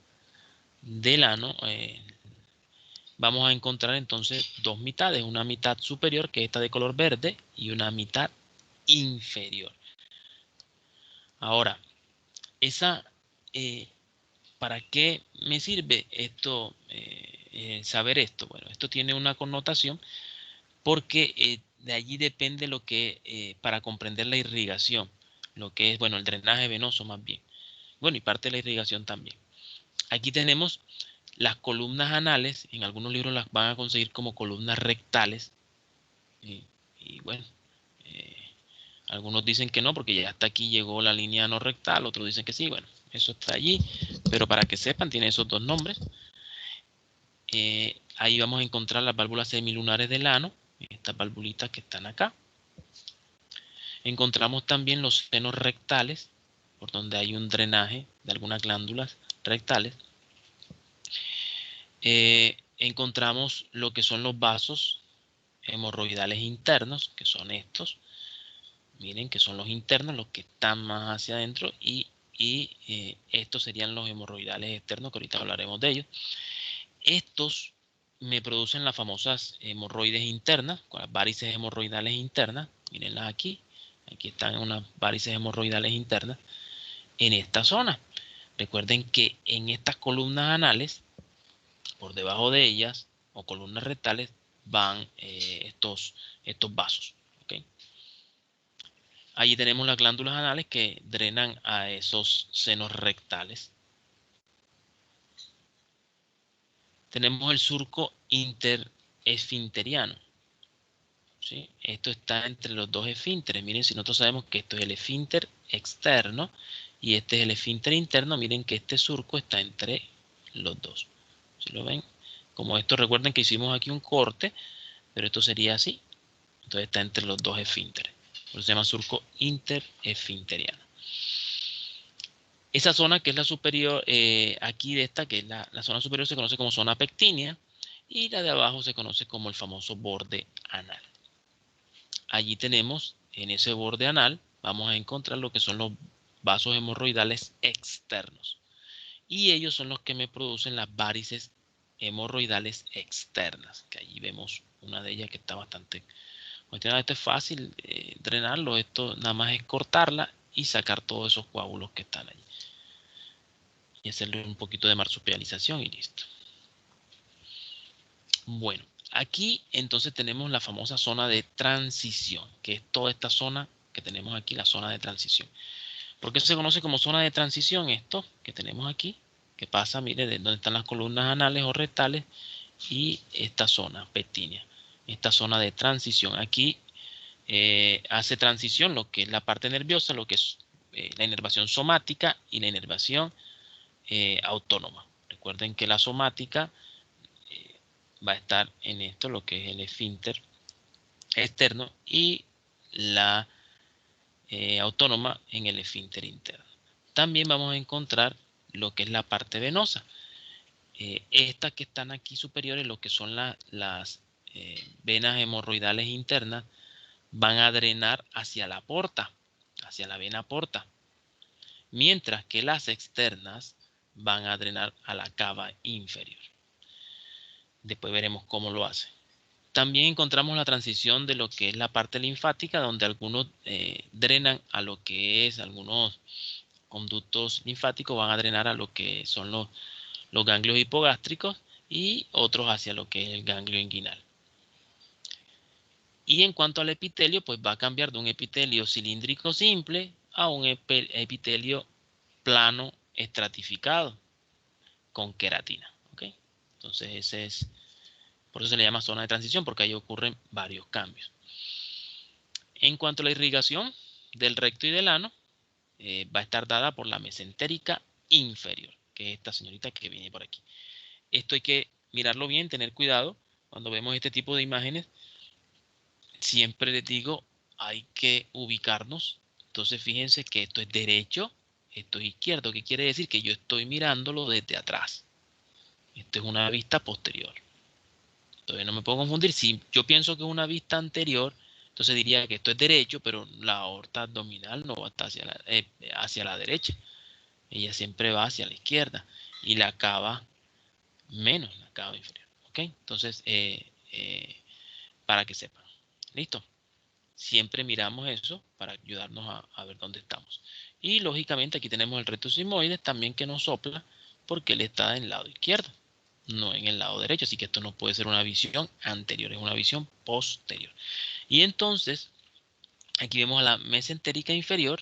del ano, vamos a encontrar entonces dos mitades, una mitad superior que es esta de color verde y una mitad inferior. Ahora, ¿para qué me sirve esto, saber esto? Bueno, esto tiene una connotación porque de allí depende lo que, para comprender la irrigación, lo que es, bueno, el drenaje venoso más bien. Bueno, y parte de la irrigación también. Aquí tenemos las columnas anales, en algunos libros las van a conseguir como columnas rectales. Y bueno, algunos dicen que no, porque ya hasta aquí llegó la línea no rectal, otros dicen que sí, bueno, eso está allí, pero para que sepan, tiene esos dos nombres. Ahí vamos a encontrar las válvulas semilunares del ano, estas valvulitas que están acá. Encontramos también los senos rectales, por donde hay un drenaje de algunas glándulas rectales. Encontramos lo que son los vasos hemorroidales internos, que son estos. Miren que son los internos, los que están más hacia adentro, y estos serían los hemorroidales externos, que ahorita hablaremos de ellos. Estos me producen las famosas hemorroides internas, con las varices hemorroidales internas. Mírenlas aquí. Aquí están unas varices hemorroidales internas en esta zona. Recuerden que en estas columnas anales, por debajo de ellas, o columnas rectales, van estos vasos. ¿Okay? Allí tenemos las glándulas anales que drenan a esos senos rectales. Tenemos el surco interesfinteriano. ¿Sí? Esto está entre los dos esfínteres. Miren, si nosotros sabemos que esto es el esfínter externo y este es el esfínter interno, miren que este surco está entre los dos. ¿Sí lo ven? Como esto, recuerden que hicimos aquí un corte, pero esto sería así. Entonces está entre los dos esfínteres. Por eso se llama surco interesfinteriano. Esa zona que es la superior, aquí de esta, que es la zona superior, se conoce como zona pectínea y la de abajo se conoce como el famoso borde anal. Allí tenemos, en ese borde anal, vamos a encontrar lo que son los vasos hemorroidales externos. Y ellos son los que me producen las varices hemorroidales externas, que allí vemos una de ellas que está bastante cuestionada. Esto es fácil drenarlo, esto nada más es cortarla y sacar todos esos coágulos que están allí. Y hacerle un poquito de marsupialización y listo. Bueno, aquí entonces tenemos la famosa zona de transición, que es toda esta zona que tenemos aquí, la zona de transición. ¿Por qué se conoce como zona de transición esto que tenemos aquí? Que pasa, mire, de donde están las columnas anales o rectales y esta zona pectínea, esta zona de transición. Aquí hace transición lo que es la parte nerviosa, lo que es la inervación somática y la inervación autónoma. Recuerden que la somática va a estar en esto, lo que es el esfínter externo, y la autónoma en el esfínter interno. También vamos a encontrar lo que es la parte venosa. Estas que están aquí superiores, lo que son las venas hemorroidales internas, van a drenar hacia la porta, hacia la vena porta, mientras que las externas van a drenar a la cava inferior. Después veremos cómo lo hace. También encontramos la transición de lo que es la parte linfática, donde algunos drenan a lo que es, algunos conductos linfáticos van a drenar a lo que son los ganglios hipogástricos y otros hacia lo que es el ganglio inguinal. Y en cuanto al epitelio, pues va a cambiar de un epitelio cilíndrico simple a un epitelio plano estratificado con queratina. ¿Ok? Entonces ese es, por eso se le llama zona de transición, porque ahí ocurren varios cambios. En cuanto a la irrigación del recto y del ano, va a estar dada por la mesentérica inferior, que es esta señorita que viene por aquí. Esto hay que mirarlo bien, tener cuidado cuando vemos este tipo de imágenes. Siempre les digo, hay que ubicarnos. Entonces fíjense que esto es derecho, esto es izquierdo. ¿Qué quiere decir? Que yo estoy mirándolo desde atrás. Esto es una vista posterior. Entonces no me puedo confundir. Si yo pienso que es una vista anterior, entonces diría que esto es derecho, pero la aorta abdominal no va a estar hacia la derecha. Ella siempre va hacia la izquierda. Y la cava menos, la cava inferior. ¿Ok? Entonces, para que sepan. ¿Listo? Siempre miramos eso para ayudarnos a ver dónde estamos. Y lógicamente aquí tenemos el recto sigmoide también que nos sopla porque él está en el lado izquierdo, no en el lado derecho. Así que esto no puede ser una visión anterior, es una visión posterior. Y entonces, aquí vemos a la mesentérica inferior,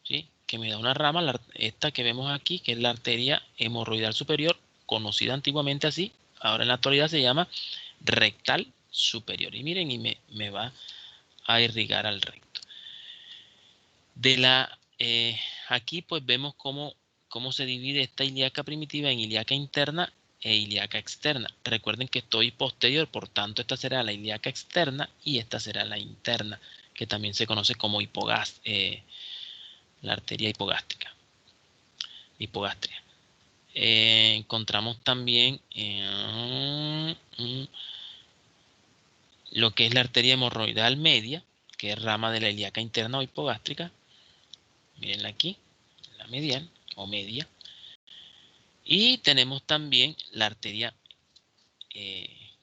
¿sí? Que me da una rama, esta que vemos aquí, que es la arteria hemorroidal superior, conocida antiguamente así, ahora en la actualidad se llama rectal superior. Y miren, y me va a irrigar al recto. Aquí pues vemos cómo se divide esta ilíaca primitiva en ilíaca interna e ilíaca externa. Recuerden que estoy posterior, por tanto esta será la ilíaca externa y esta será la interna, que también se conoce como la arteria hipogastria. Encontramos también lo que es la arteria hemorroidal media, que es rama de la ilíaca interna o hipogástrica. Mírenla aquí, la medial o media. Y tenemos también la arteria,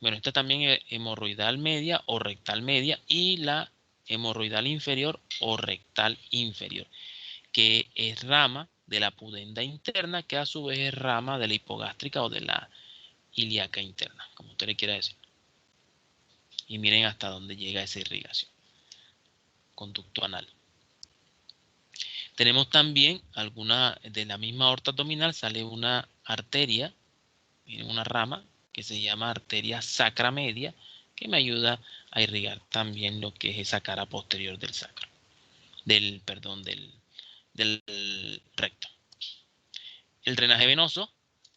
bueno, esta también es hemorroidal media o rectal media, y la hemorroidal inferior o rectal inferior, que es rama de la pudenda interna, que a su vez es rama de la hipogástrica o de la ilíaca interna, como usted le quiera decir. Y miren hasta dónde llega esa irrigación. Conducto anal. Tenemos también alguna de la misma aorta abdominal, sale una arteria, miren, una rama que se llama arteria sacra media, que me ayuda a irrigar también lo que es esa cara posterior del sacro, del recto. El drenaje venoso,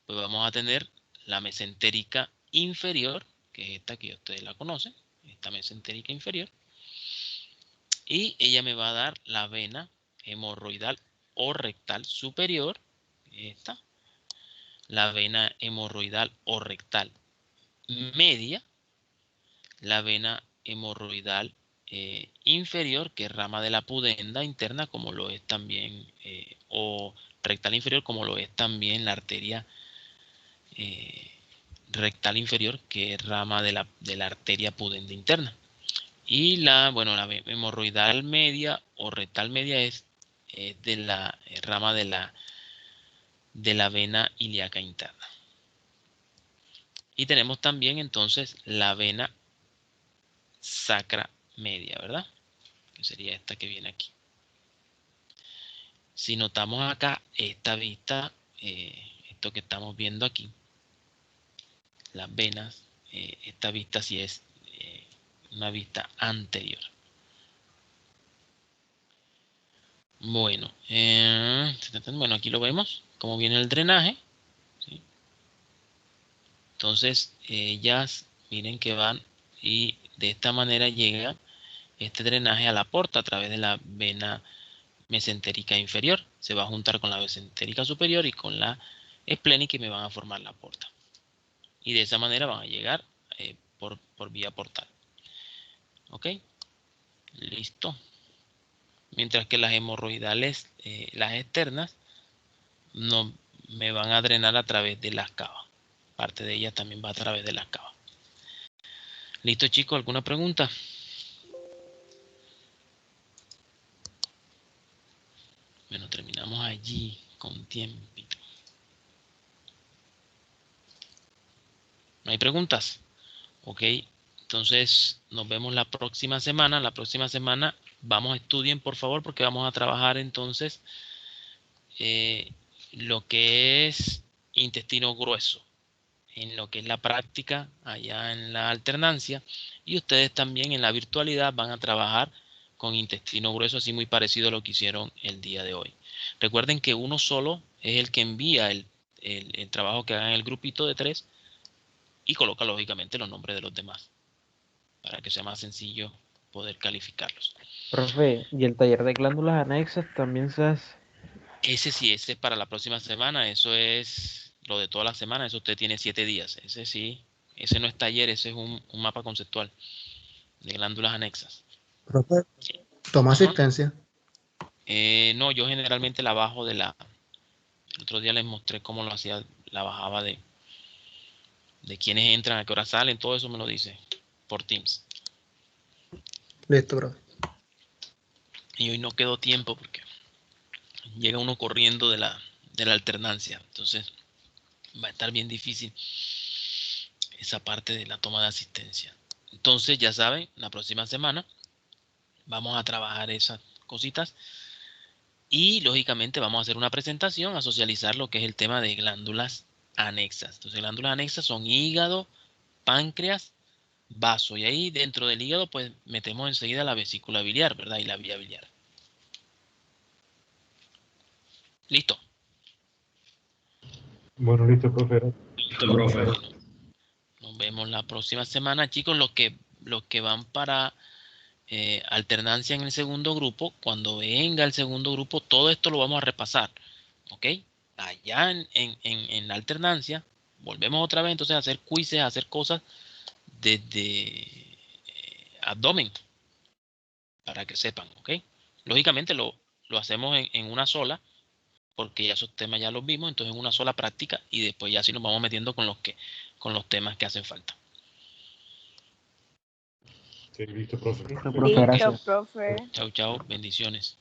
pues vamos a tener la mesentérica inferior, que es esta que ustedes la conocen, esta mesentérica inferior, y ella me va a dar la vena hemorroidal o rectal superior, esta, la vena hemorroidal o rectal media, la vena hemorroidal inferior, que es rama de la pudenda interna, como lo es también, o rectal inferior, como lo es también la arteria rectal inferior, que es rama de la arteria pudenda interna. Y la hemorroidal media o rectal media es de la rama de la vena ilíaca interna. Y tenemos también entonces la vena sacra media, ¿verdad? Que sería esta que viene aquí. Si notamos acá esta vista, esto que estamos viendo aquí, las venas, esta vista sí es una vista anterior. Bueno, aquí lo vemos, cómo viene el drenaje, ¿sí? Entonces, ellas, miren que van y de esta manera llega este drenaje a la porta a través de la vena mesentérica inferior. Se va a juntar con la mesentérica superior y con la esplénica y me van a formar la porta. Y de esa manera van a llegar por vía portal. ¿Ok? Listo. Mientras que las hemorroidales, las externas, no me van a drenar a través de las cavas. Parte de ellas también va a través de las cavas. ¿Listo, chicos? ¿Alguna pregunta? Bueno, terminamos allí con tiempito. ¿No hay preguntas? Ok, Entonces, nos vemos la próxima semana. La próxima semana vamos, estudien por favor, porque vamos a trabajar entonces lo que es intestino grueso, en lo que es la práctica allá en la alternancia, y ustedes también en la virtualidad van a trabajar con intestino grueso, así muy parecido a lo que hicieron el día de hoy. Recuerden que uno solo es el que envía el trabajo que hagan en el grupito de 3 y coloca lógicamente los nombres de los demás para que sea más sencillo poder calificarlos. Profe, ¿y el taller de glándulas anexas también se hace? Ese sí, ese es para la próxima semana, eso es lo de toda la semana, eso usted tiene 7 días, ese sí, ese no es taller, ese es un mapa conceptual de glándulas anexas. Profe, toma Ajá. asistencia. No, yo generalmente la bajo de la... El otro día les mostré cómo lo hacía, la bajaba de quiénes entran, a qué hora salen, todo eso me lo dice por Teams. Listo, profe. Y hoy no quedó tiempo porque llega uno corriendo de la alternancia, entonces va a estar bien difícil esa parte de la toma de asistencia. Entonces ya saben, la próxima semana vamos a trabajar esas cositas y lógicamente vamos a hacer una presentación a socializar lo que es el tema de glándulas anexas. Entonces glándulas anexas son hígado, páncreas, vaso, y ahí dentro del hígado pues metemos enseguida la vesícula biliar, ¿verdad? Y la vía biliar. ¿Listo? Bueno, listo, profe. Listo, profe. Nos vemos la próxima semana, chicos. Los que van para alternancia en el segundo grupo, cuando venga el segundo grupo, todo esto lo vamos a repasar. ¿Ok? Allá en la alternancia, volvemos otra vez entonces a hacer quizzes, a hacer cosas desde abdomen, para que sepan. ¿Ok? Lógicamente lo hacemos en una sola, porque ya esos temas ya los vimos, entonces en una sola práctica y después ya así nos vamos metiendo con los temas que hacen falta. Sí, listo, profe. Listo, profe, gracias. profe. Chao, chao, bendiciones.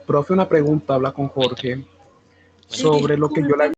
Profe, una pregunta, habla con Jorge. Cuéntame. Sobre lo que yo le